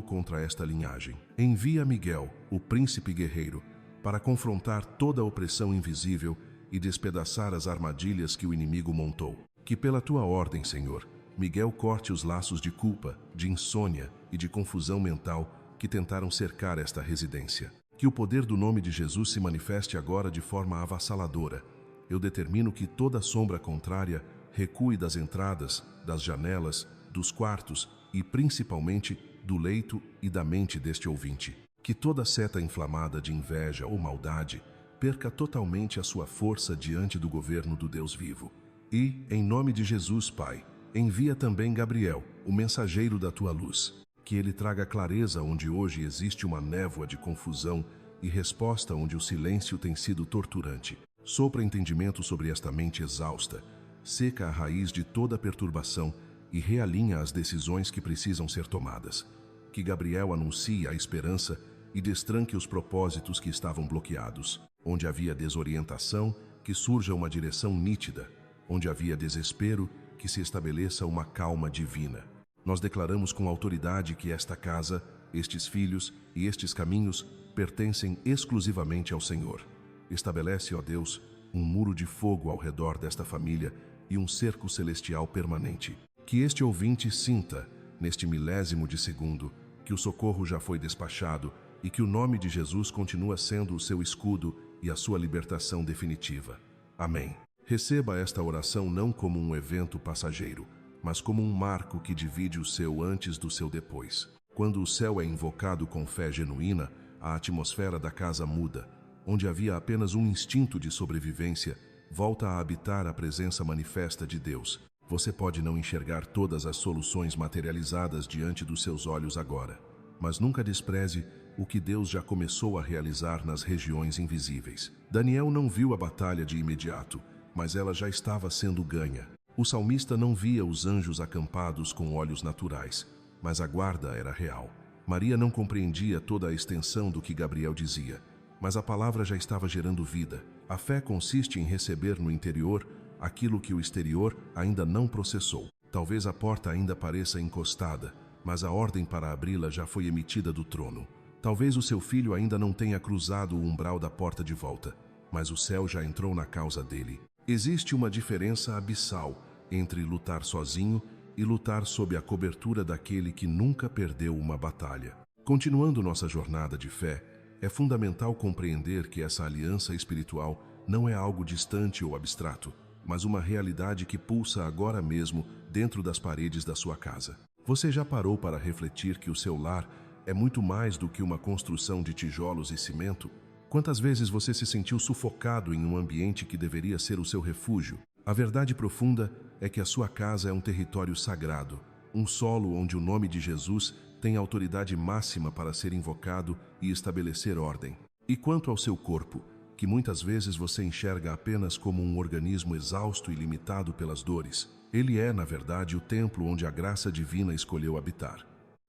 contra esta linhagem. Envia Miguel, o príncipe guerreiro, para confrontar toda a opressão invisível e despedaçar as armadilhas que o inimigo montou. Que pela Tua ordem, Senhor, Miguel corte os laços de culpa, de insônia e de confusão mental que tentaram cercar esta residência. Que o poder do nome de Jesus se manifeste agora de forma avassaladora. Eu determino que toda sombra contrária recue das entradas, das janelas, dos quartos e, principalmente, do leito e da mente deste ouvinte. Que toda seta inflamada de inveja ou maldade perca totalmente a sua força diante do governo do Deus vivo. E, em nome de Jesus, Pai, envia também Gabriel, o mensageiro da Tua luz, que ele traga clareza onde hoje existe uma névoa de confusão e resposta onde o silêncio tem sido torturante. Sopra entendimento sobre esta mente exausta, seca a raiz de toda perturbação e realinha as decisões que precisam ser tomadas. Que Gabriel anuncie a esperança e destranque os propósitos que estavam bloqueados. Onde havia desorientação, que surja uma direção nítida. Onde havia desespero, que se estabeleça uma calma divina. Nós declaramos com autoridade que esta casa, estes filhos e estes caminhos pertencem exclusivamente ao Senhor. Estabelece, ó Deus, um muro de fogo ao redor desta família e um cerco celestial permanente. Que este ouvinte sinta, neste milésimo de segundo, que o socorro já foi despachado e que o nome de Jesus continua sendo o seu escudo e a sua libertação definitiva. Amém. Receba esta oração não como um evento passageiro, mas como um marco que divide o seu antes do seu depois. Quando o céu é invocado com fé genuína, a atmosfera da casa muda. Onde havia apenas um instinto de sobrevivência, volta a habitar a presença manifesta de Deus. Você pode não enxergar todas as soluções materializadas diante dos seus olhos agora, mas nunca despreze o que Deus já começou a realizar nas regiões invisíveis. Daniel não viu a batalha de imediato, mas ela já estava sendo ganha. O salmista não via os anjos acampados com olhos naturais, mas a guarda era real. Maria não compreendia toda a extensão do que Gabriel dizia, mas a palavra já estava gerando vida. A fé consiste em receber no interior aquilo que o exterior ainda não processou. Talvez a porta ainda pareça encostada, mas a ordem para abri-la já foi emitida do trono. Talvez o seu filho ainda não tenha cruzado o umbral da porta de volta, mas o céu já entrou na causa dele. Existe uma diferença abissal entre lutar sozinho e lutar sob a cobertura daquele que nunca perdeu uma batalha. Continuando nossa jornada de fé, é fundamental compreender que essa aliança espiritual não é algo distante ou abstrato, mas uma realidade que pulsa agora mesmo dentro das paredes da sua casa. Você já parou para refletir que o seu lar é muito mais do que uma construção de tijolos e cimento? Quantas vezes você se sentiu sufocado em um ambiente que deveria ser o seu refúgio? A verdade profunda é que a sua casa é um território sagrado, um solo onde o nome de Jesus tem autoridade máxima para ser invocado e estabelecer ordem. E quanto ao seu corpo, que muitas vezes você enxerga apenas como um organismo exausto e limitado pelas dores, ele é, na verdade, o templo onde a graça divina escolheu habitar.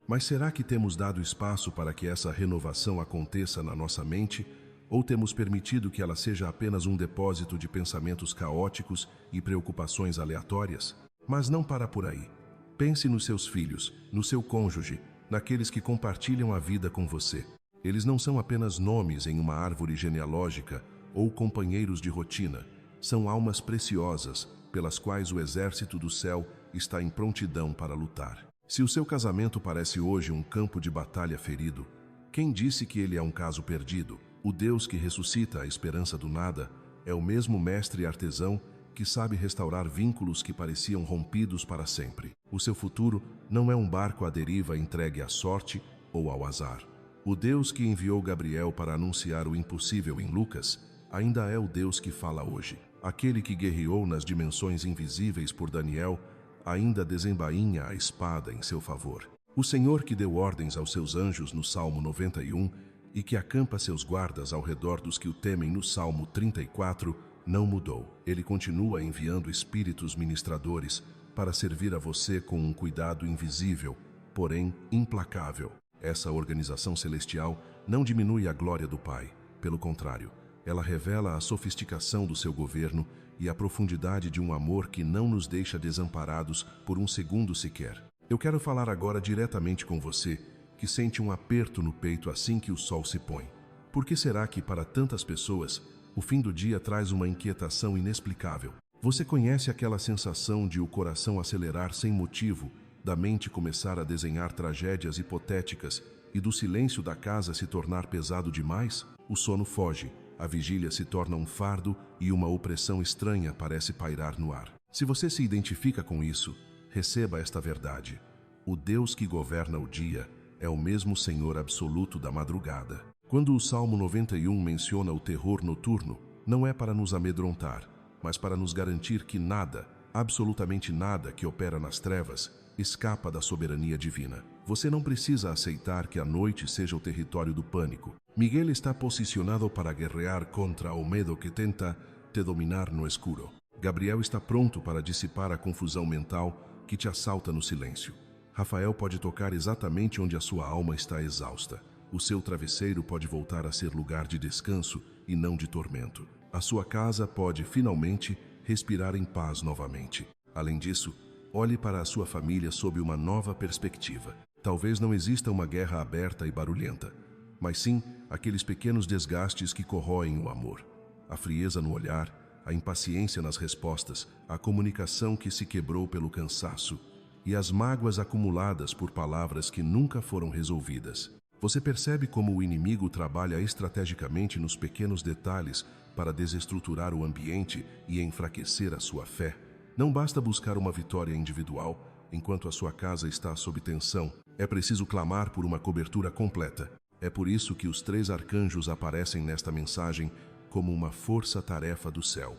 Mas será que temos dado espaço para que essa renovação aconteça na nossa mente, ou temos permitido que ela seja apenas um depósito de pensamentos caóticos e preocupações aleatórias? Mas não para por aí. Pense nos seus filhos, no seu cônjuge, naqueles que compartilham a vida com você. Eles não são apenas nomes em uma árvore genealógica ou companheiros de rotina. São almas preciosas, pelas quais o exército do céu está em prontidão para lutar. Se o seu casamento parece hoje um campo de batalha ferido, quem disse que ele é um caso perdido? O Deus que ressuscita a esperança do nada é o mesmo mestre artesão que sabe restaurar vínculos que pareciam rompidos para sempre. O seu futuro não é um barco à deriva entregue à sorte ou ao azar. O Deus que enviou Gabriel para anunciar o impossível em Lucas ainda é o Deus que fala hoje. Aquele que guerreou nas dimensões invisíveis por Daniel ainda desembainha a espada em seu favor. O Senhor que deu ordens aos seus anjos no Salmo 91 e que acampa seus guardas ao redor dos que o temem no Salmo 34, não mudou. Ele continua enviando espíritos ministradores para servir a você com um cuidado invisível, porém implacável. Essa organização celestial não diminui a glória do Pai. Pelo contrário, ela revela a sofisticação do seu governo e a profundidade de um amor que não nos deixa desamparados por um segundo sequer. Eu quero falar agora diretamente com você, que sente um aperto no peito assim que o sol se põe. Por que será que, para tantas pessoas, o fim do dia traz uma inquietação inexplicável? Você conhece aquela sensação de o coração acelerar sem motivo, da mente começar a desenhar tragédias hipotéticas e do silêncio da casa se tornar pesado demais? O sono foge, a vigília se torna um fardo e uma opressão estranha parece pairar no ar. Se você se identifica com isso, receba esta verdade. O Deus que governa o dia é o mesmo Senhor absoluto da madrugada. Quando o Salmo 91 menciona o terror noturno, não é para nos amedrontar, mas para nos garantir que nada, absolutamente nada que opera nas trevas, escapa da soberania divina. Você não precisa aceitar que a noite seja o território do pânico. Miguel está posicionado para guerrear contra o medo que tenta te dominar no escuro. Gabriel está pronto para dissipar a confusão mental que te assalta no silêncio. Rafael pode tocar exatamente onde a sua alma está exausta. O seu travesseiro pode voltar a ser lugar de descanso e não de tormento. A sua casa pode, finalmente, respirar em paz novamente. Além disso, olhe para a sua família sob uma nova perspectiva. Talvez não exista uma guerra aberta e barulhenta, mas sim aqueles pequenos desgastes que corroem o amor. A frieza no olhar, a impaciência nas respostas, a comunicação que se quebrou pelo cansaço e as mágoas acumuladas por palavras que nunca foram resolvidas. Você percebe como o inimigo trabalha estrategicamente nos pequenos detalhes para desestruturar o ambiente e enfraquecer a sua fé? Não basta buscar uma vitória individual enquanto a sua casa está sob tensão. É preciso clamar por uma cobertura completa. É por isso que os 3 arcanjos aparecem nesta mensagem como uma força-tarefa do céu.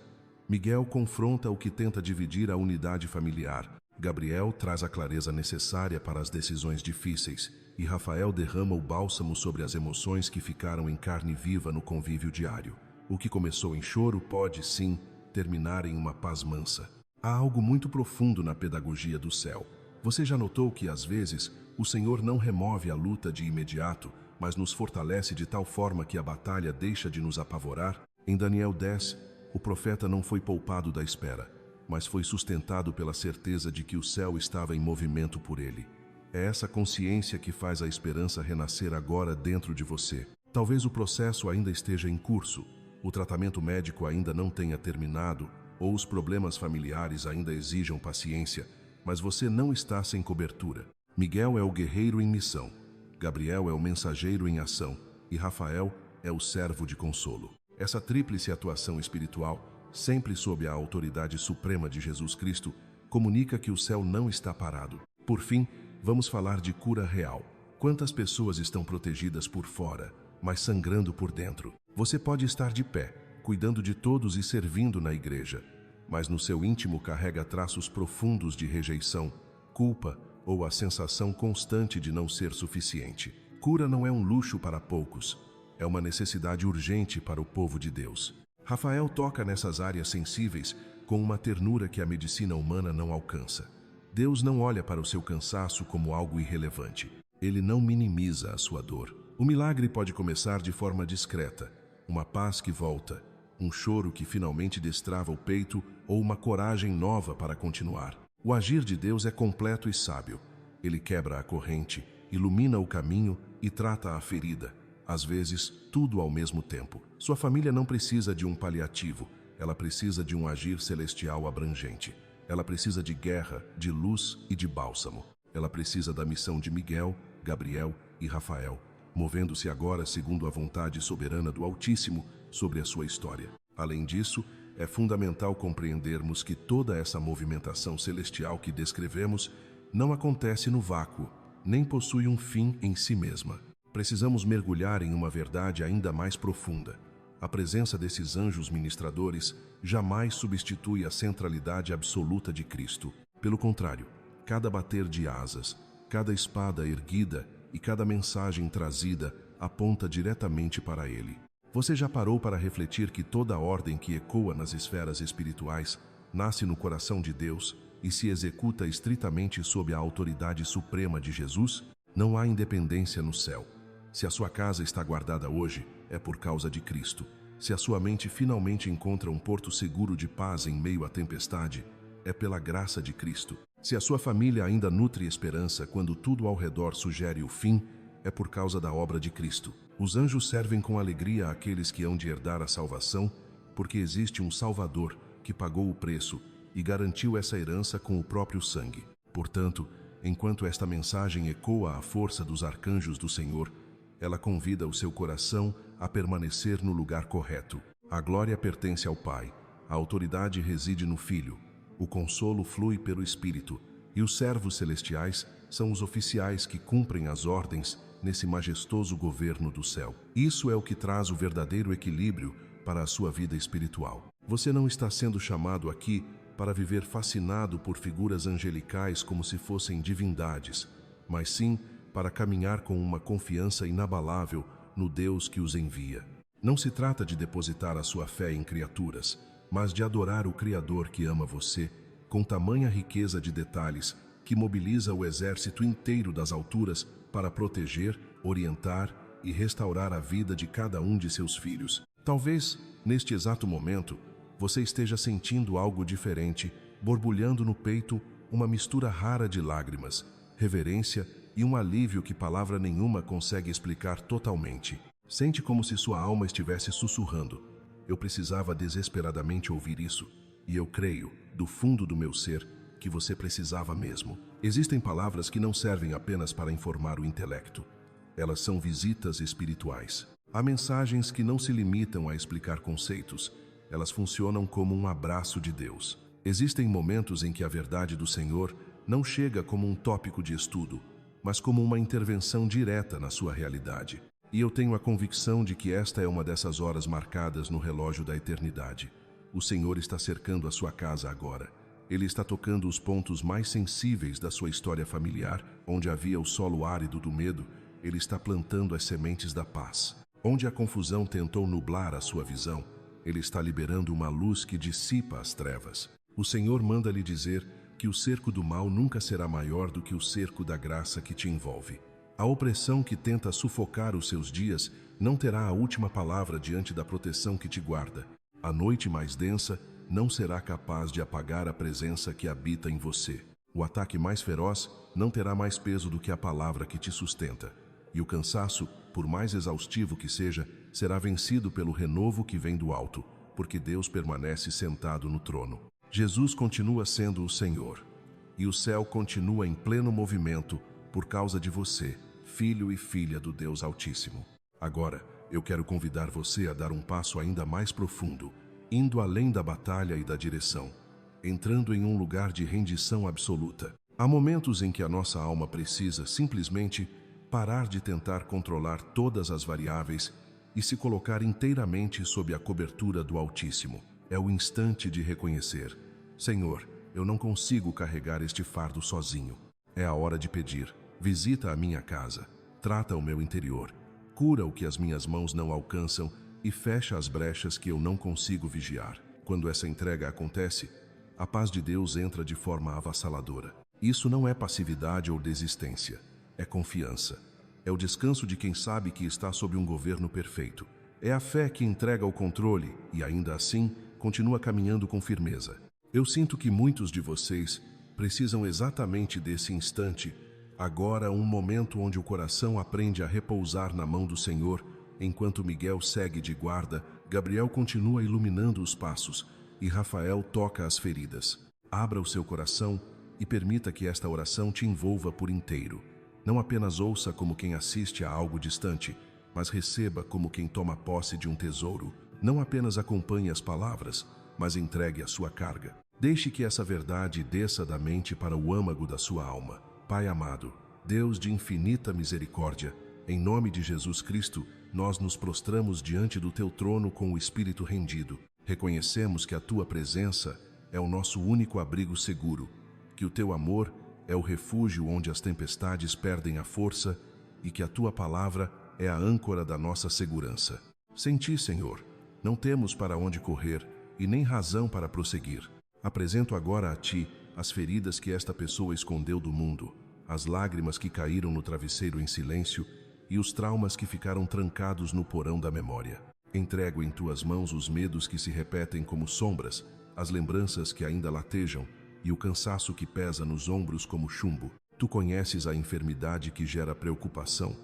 Miguel confronta o que tenta dividir a unidade familiar. Gabriel traz a clareza necessária para as decisões difíceis. E Rafael derrama o bálsamo sobre as emoções que ficaram em carne viva no convívio diário. O que começou em choro pode, sim, terminar em uma paz mansa. Há algo muito profundo na pedagogia do céu. Você já notou que, às vezes, o Senhor não remove a luta de imediato, mas nos fortalece de tal forma que a batalha deixa de nos apavorar? Em Daniel 10, o profeta não foi poupado da espera, mas foi sustentado pela certeza de que o céu estava em movimento por ele. É essa consciência que faz a esperança renascer agora dentro de você. Talvez o processo ainda esteja em curso, o tratamento médico ainda não tenha terminado, ou os problemas familiares ainda exijam paciência, mas você não está sem cobertura. Miguel é o guerreiro em missão, Gabriel é o mensageiro em ação e Rafael é o servo de consolo. Essa tríplice atuação espiritual, sempre sob a autoridade suprema de Jesus Cristo, comunica que o céu não está parado. Por fim, vamos falar de cura real. Quantas pessoas estão protegidas por fora, mas sangrando por dentro? Você pode estar de pé, cuidando de todos e servindo na igreja, mas no seu íntimo carrega traços profundos de rejeição, culpa ou a sensação constante de não ser suficiente. Cura não é um luxo para poucos, é uma necessidade urgente para o povo de Deus. Rafael toca nessas áreas sensíveis com uma ternura que a medicina humana não alcança. Deus não olha para o seu cansaço como algo irrelevante. Ele não minimiza a sua dor. O milagre pode começar de forma discreta, uma paz que volta, um choro que finalmente destrava o peito ou uma coragem nova para continuar. O agir de Deus é completo e sábio. Ele quebra a corrente, ilumina o caminho e trata a ferida. Às vezes, tudo ao mesmo tempo. Sua família não precisa de um paliativo, ela precisa de um agir celestial abrangente. Ela precisa de guerra, de luz e de bálsamo. Ela precisa da missão de Miguel, Gabriel e Rafael, movendo-se agora segundo a vontade soberana do Altíssimo sobre a sua história. Além disso, é fundamental compreendermos que toda essa movimentação celestial que descrevemos não acontece no vácuo, nem possui um fim em si mesma. Precisamos mergulhar em uma verdade ainda mais profunda. A presença desses anjos ministradores jamais substitui a centralidade absoluta de Cristo. Pelo contrário, cada bater de asas, cada espada erguida e cada mensagem trazida aponta diretamente para Ele. Você já parou para refletir que toda a ordem que ecoa nas esferas espirituais nasce no coração de Deus e se executa estritamente sob a autoridade suprema de Jesus? Não há independência no céu. Se a sua casa está guardada hoje, é por causa de Cristo. Se a sua mente finalmente encontra um porto seguro de paz em meio à tempestade, é pela graça de Cristo. Se a sua família ainda nutre esperança quando tudo ao redor sugere o fim, é por causa da obra de Cristo. Os anjos servem com alegria àqueles que hão de herdar a salvação, porque existe um Salvador que pagou o preço e garantiu essa herança com o próprio sangue. Portanto, enquanto esta mensagem ecoa a força dos arcanjos do Senhor, ela convida o seu coração a permanecer no lugar correto. A glória pertence ao Pai, a autoridade reside no Filho, o consolo flui pelo Espírito, e os servos celestiais são os oficiais que cumprem as ordens nesse majestoso governo do céu. Isso é o que traz o verdadeiro equilíbrio para a sua vida espiritual. Você não está sendo chamado aqui para viver fascinado por figuras angelicais como se fossem divindades, mas sim para caminhar com uma confiança inabalável no Deus que os envia. Não se trata de depositar a sua fé em criaturas, mas de adorar o Criador que ama você com tamanha riqueza de detalhes que mobiliza o exército inteiro das alturas para proteger, orientar e restaurar a vida de cada um de seus filhos. Talvez, neste exato momento, você esteja sentindo algo diferente, borbulhando no peito uma mistura rara de lágrimas, reverência e um alívio que palavra nenhuma consegue explicar totalmente. Sente como se sua alma estivesse sussurrando. Eu precisava desesperadamente ouvir isso, e eu creio, do fundo do meu ser, que você precisava mesmo. Existem palavras que não servem apenas para informar o intelecto. Elas são visitas espirituais. Há mensagens que não se limitam a explicar conceitos. Elas funcionam como um abraço de Deus. Existem momentos em que a verdade do Senhor não chega como um tópico de estudo, mas como uma intervenção direta na sua realidade. E eu tenho a convicção de que esta é uma dessas horas marcadas no relógio da eternidade. O Senhor está cercando a sua casa agora. Ele está tocando os pontos mais sensíveis da sua história familiar, onde havia o solo árido do medo. Ele está plantando as sementes da paz. Onde a confusão tentou nublar a sua visão, Ele está liberando uma luz que dissipa as trevas. O Senhor manda lhe dizer que o cerco do mal nunca será maior do que o cerco da graça que te envolve. A opressão que tenta sufocar os seus dias não terá a última palavra diante da proteção que te guarda. A noite mais densa não será capaz de apagar a presença que habita em você. O ataque mais feroz não terá mais peso do que a palavra que te sustenta. E o cansaço, por mais exaustivo que seja, será vencido pelo renovo que vem do alto, porque Deus permanece sentado no trono. Jesus continua sendo o Senhor, e o céu continua em pleno movimento por causa de você, filho e filha do Deus Altíssimo. Agora, eu quero convidar você a dar um passo ainda mais profundo, indo além da batalha e da direção, entrando em um lugar de rendição absoluta. Há momentos em que a nossa alma precisa simplesmente parar de tentar controlar todas as variáveis e se colocar inteiramente sob a cobertura do Altíssimo. É o instante de reconhecer: Senhor, eu não consigo carregar este fardo sozinho. É a hora de pedir: visita a minha casa, trata o meu interior, cura o que as minhas mãos não alcançam e fecha as brechas que eu não consigo vigiar. Quando essa entrega acontece, a paz de Deus entra de forma avassaladora. Isso não é passividade ou desistência, é confiança. É o descanso de quem sabe que está sob um governo perfeito. É a fé que entrega o controle e, ainda assim, continua caminhando com firmeza. Eu sinto que muitos de vocês precisam exatamente desse instante. Agora, um momento onde o coração aprende a repousar na mão do Senhor. Enquanto Miguel segue de guarda, Gabriel continua iluminando os passos e Rafael toca as feridas. Abra o seu coração e permita que esta oração te envolva por inteiro. Não apenas ouça como quem assiste a algo distante, mas receba como quem toma posse de um tesouro. Não apenas acompanhe as palavras, mas entregue a sua carga. Deixe que essa verdade desça da mente para o âmago da sua alma. Pai amado, Deus de infinita misericórdia, em nome de Jesus Cristo, nós nos prostramos diante do Teu trono com o espírito rendido. Reconhecemos que a Tua presença é o nosso único abrigo seguro, que o Teu amor é o refúgio onde as tempestades perdem a força e que a Tua palavra é a âncora da nossa segurança. Sem Ti, Senhor, não temos para onde correr e nem razão para prosseguir. Apresento agora a Ti as feridas que esta pessoa escondeu do mundo, as lágrimas que caíram no travesseiro em silêncio e os traumas que ficaram trancados no porão da memória. Entrego em Tuas mãos os medos que se repetem como sombras, as lembranças que ainda latejam e o cansaço que pesa nos ombros como chumbo. Tu conheces a enfermidade que gera preocupação,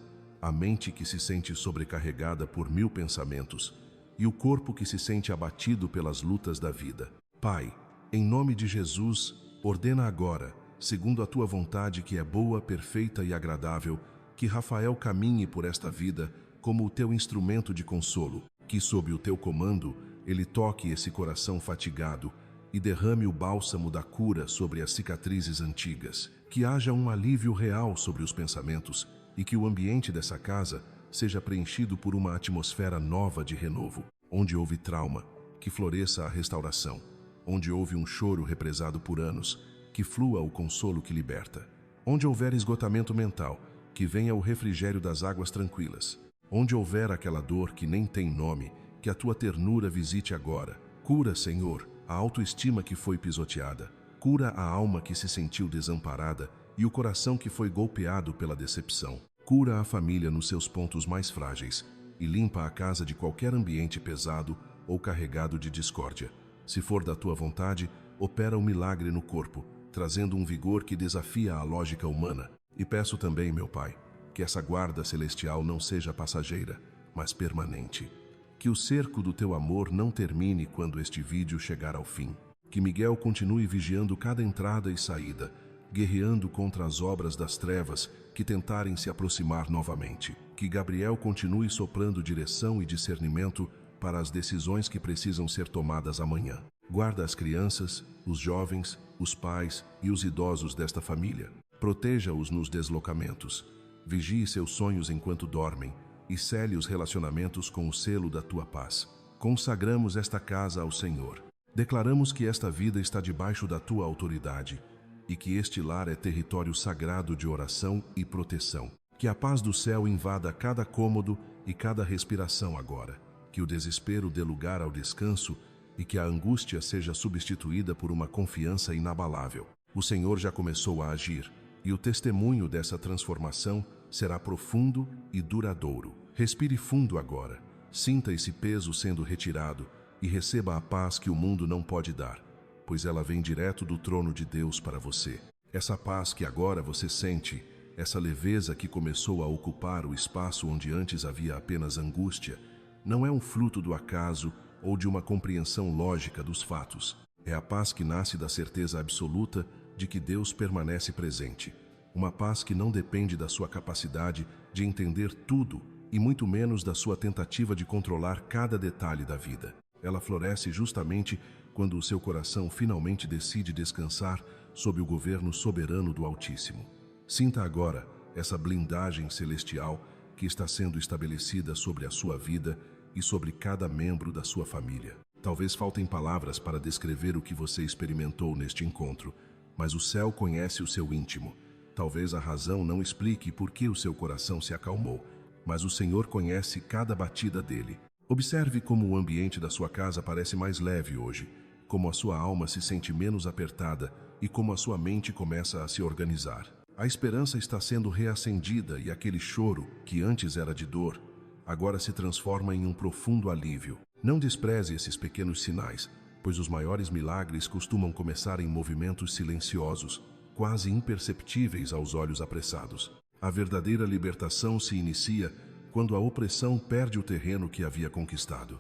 a mente que se sente sobrecarregada por 1000 pensamentos e o corpo que se sente abatido pelas lutas da vida. Pai, em nome de Jesus, ordena agora, segundo a Tua vontade que é boa, perfeita e agradável, que Rafael caminhe por esta vida como o Teu instrumento de consolo, que sob o Teu comando ele toque esse coração fatigado e derrame o bálsamo da cura sobre as cicatrizes antigas, que haja um alívio real sobre os pensamentos e que o ambiente dessa casa seja preenchido por uma atmosfera nova de renovo. Onde houve trauma, que floresça a restauração. Onde houve um choro represado por anos, que flua o consolo que liberta. Onde houver esgotamento mental, que venha o refrigério das águas tranquilas. Onde houver aquela dor que nem tem nome, que a Tua ternura visite agora. Cura, Senhor, a autoestima que foi pisoteada. Cura a alma que se sentiu desamparada e o coração que foi golpeado pela decepção. Cura a família nos seus pontos mais frágeis e limpa a casa de qualquer ambiente pesado ou carregado de discórdia. Se for da Tua vontade, opera um milagre no corpo, trazendo um vigor que desafia a lógica humana. E peço também, meu Pai, que essa guarda celestial não seja passageira, mas permanente. Que o cerco do Teu amor não termine quando este vídeo chegar ao fim. Que Miguel continue vigiando cada entrada e saída, guerreando contra as obras das trevas que tentarem se aproximar novamente. Que Gabriel continue soprando direção e discernimento para as decisões que precisam ser tomadas amanhã. Guarda as crianças, os jovens, os pais e os idosos desta família. Proteja-os nos deslocamentos. Vigie seus sonhos enquanto dormem e cele os relacionamentos com o selo da Tua paz. Consagramos esta casa ao Senhor. Declaramos que esta vida está debaixo da tua autoridade e que este lar é território sagrado de oração e proteção. Que a paz do céu invada cada cômodo e cada respiração agora. Que o desespero dê lugar ao descanso e que a angústia seja substituída por uma confiança inabalável. O Senhor já começou a agir e o testemunho dessa transformação será profundo e duradouro. Respire fundo agora, sinta esse peso sendo retirado e receba a paz que o mundo não pode dar, pois ela vem direto do trono de Deus para você. Essa paz que agora você sente, essa leveza que começou a ocupar o espaço onde antes havia apenas angústia, não é um fruto do acaso ou de uma compreensão lógica dos fatos. É a paz que nasce da certeza absoluta de que Deus permanece presente. Uma paz que não depende da sua capacidade de entender tudo e muito menos da sua tentativa de controlar cada detalhe da vida. Ela floresce justamente quando o seu coração finalmente decide descansar sob o governo soberano do Altíssimo. Sinta agora essa blindagem celestial que está sendo estabelecida sobre a sua vida e sobre cada membro da sua família. Talvez faltem palavras para descrever o que você experimentou neste encontro, mas o céu conhece o seu íntimo. Talvez a razão não explique por que o seu coração se acalmou, mas o Senhor conhece cada batida dele. Observe como o ambiente da sua casa parece mais leve hoje, como a sua alma se sente menos apertada e como a sua mente começa a se organizar. A esperança está sendo reacendida e aquele choro, que antes era de dor, agora se transforma em um profundo alívio. Não despreze esses pequenos sinais, pois os maiores milagres costumam começar em movimentos silenciosos, quase imperceptíveis aos olhos apressados. A verdadeira libertação se inicia quando a opressão perde o terreno que havia conquistado.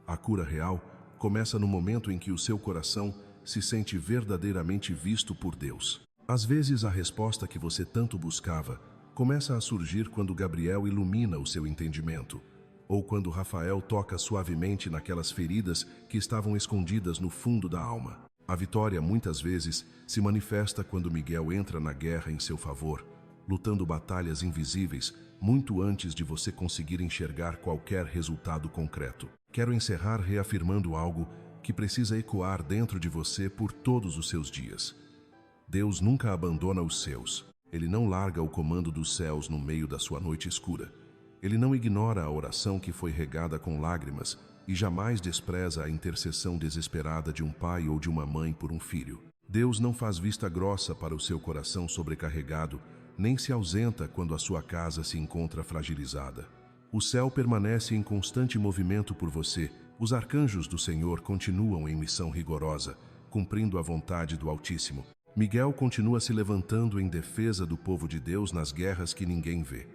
A cura real começa no momento em que o seu coração se sente verdadeiramente visto por Deus. Às vezes, a resposta que você tanto buscava começa a surgir quando Gabriel ilumina o seu entendimento, ou quando Rafael toca suavemente naquelas feridas que estavam escondidas no fundo da alma. A vitória, muitas vezes, se manifesta quando Miguel entra na guerra em seu favor, lutando batalhas invisíveis muito antes de você conseguir enxergar qualquer resultado concreto. Quero encerrar reafirmando algo que precisa ecoar dentro de você por todos os seus dias. Deus nunca abandona os seus. Ele não larga o comando dos céus no meio da sua noite escura. Ele não ignora a oração que foi regada com lágrimas e jamais despreza a intercessão desesperada de um pai ou de uma mãe por um filho. Deus não faz vista grossa para o seu coração sobrecarregado, nem se ausenta quando a sua casa se encontra fragilizada. O céu permanece em constante movimento por você. Os arcanjos do Senhor continuam em missão rigorosa, cumprindo a vontade do Altíssimo. Miguel continua se levantando em defesa do povo de Deus nas guerras que ninguém vê.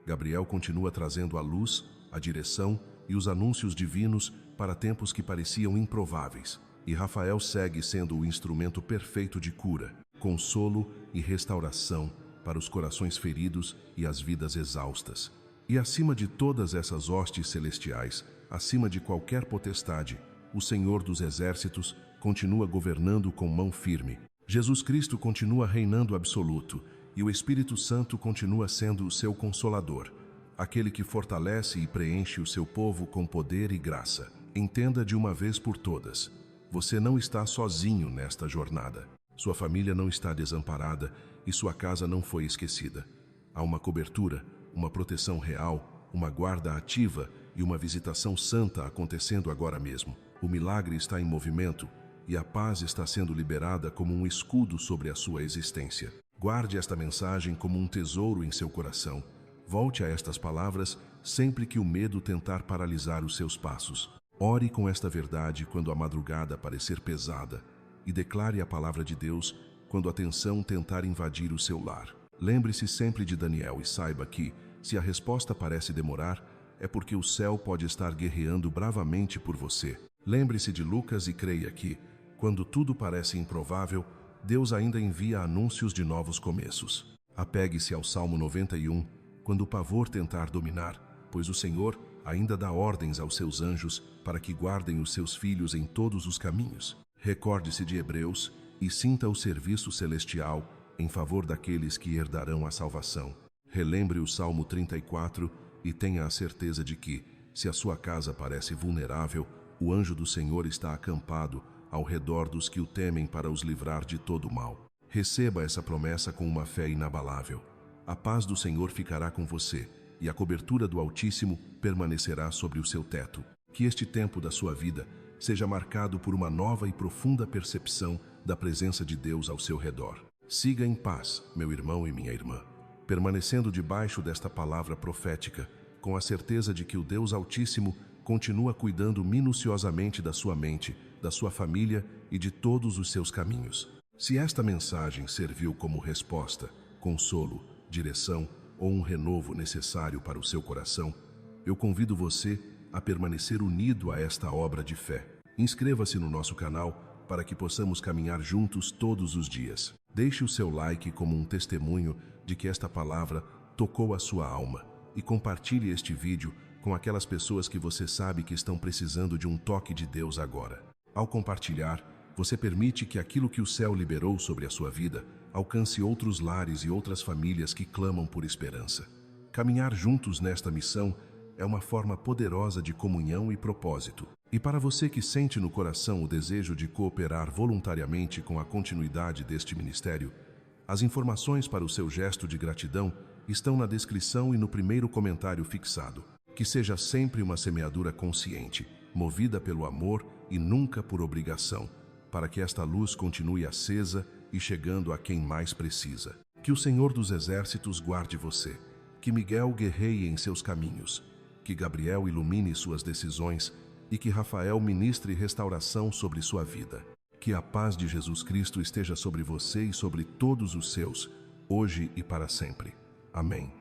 Gabriel continua trazendo a luz, a direção e os anúncios divinos para tempos que pareciam improváveis. E Rafael segue sendo o instrumento perfeito de cura, consolo e restauração para os corações feridos e as vidas exaustas. E acima de todas essas hostes celestiais, acima de qualquer potestade, o Senhor dos Exércitos continua governando com mão firme. Jesus Cristo continua reinando absoluto e o Espírito Santo continua sendo o seu consolador, aquele que fortalece e preenche o seu povo com poder e graça. Entenda de uma vez por todas, você não está sozinho nesta jornada. Sua família não está desamparada e sua casa não foi esquecida. Há uma cobertura, uma proteção real, uma guarda ativa e uma visitação santa acontecendo agora mesmo. O milagre está em movimento e a paz está sendo liberada como um escudo sobre a sua existência. Guarde esta mensagem como um tesouro em seu coração. Volte a estas palavras sempre que o medo tentar paralisar os seus passos. Ore com esta verdade quando a madrugada parecer pesada e declare a palavra de Deus quando a tensão tentar invadir o seu lar. Lembre-se sempre de Daniel e saiba que, se a resposta parece demorar, é porque o céu pode estar guerreando bravamente por você. Lembre-se de Lucas e creia que, quando tudo parece improvável, Deus ainda envia anúncios de novos começos. Apegue-se ao Salmo 91, quando o pavor tentar dominar, pois o Senhor ainda dá ordens aos seus anjos para que guardem os seus filhos em todos os caminhos. Recorde-se de Hebreus e sinta o serviço celestial em favor daqueles que herdarão a salvação. Relembre o Salmo 34 e tenha a certeza de que, se a sua casa parece vulnerável, o anjo do Senhor está acampado ao redor dos que o temem para os livrar de todo o mal. Receba essa promessa com uma fé inabalável. A paz do Senhor ficará com você, e a cobertura do Altíssimo permanecerá sobre o seu teto. Que este tempo da sua vida seja marcado por uma nova e profunda percepção da presença de Deus ao seu redor. Siga em paz, meu irmão e minha irmã, permanecendo debaixo desta palavra profética, com a certeza de que o Deus Altíssimo continua cuidando minuciosamente da sua mente, da sua família e de todos os seus caminhos. Se esta mensagem serviu como resposta, consolo, direção ou um renovo necessário para o seu coração, eu convido você a permanecer unido a esta obra de fé. Inscreva-se no nosso canal para que possamos caminhar juntos todos os dias. Deixe o seu like como um testemunho de que esta palavra tocou a sua alma e compartilhe este vídeo com aquelas pessoas que você sabe que estão precisando de um toque de Deus agora. Ao compartilhar, você permite que aquilo que o céu liberou sobre a sua vida alcance outros lares e outras famílias que clamam por esperança. Caminhar juntos nesta missão é uma forma poderosa de comunhão e propósito. E para você que sente no coração o desejo de cooperar voluntariamente com a continuidade deste ministério, as informações para o seu gesto de gratidão estão na descrição e no primeiro comentário fixado. Que seja sempre uma semeadura consciente, movida pelo amor e nunca por obrigação, para que esta luz continue acesa e chegando a quem mais precisa. Que o Senhor dos Exércitos guarde você, que Miguel guerreie em seus caminhos, que Gabriel ilumine suas decisões e que Rafael ministre restauração sobre sua vida. Que a paz de Jesus Cristo esteja sobre você e sobre todos os seus, hoje e para sempre. Amém.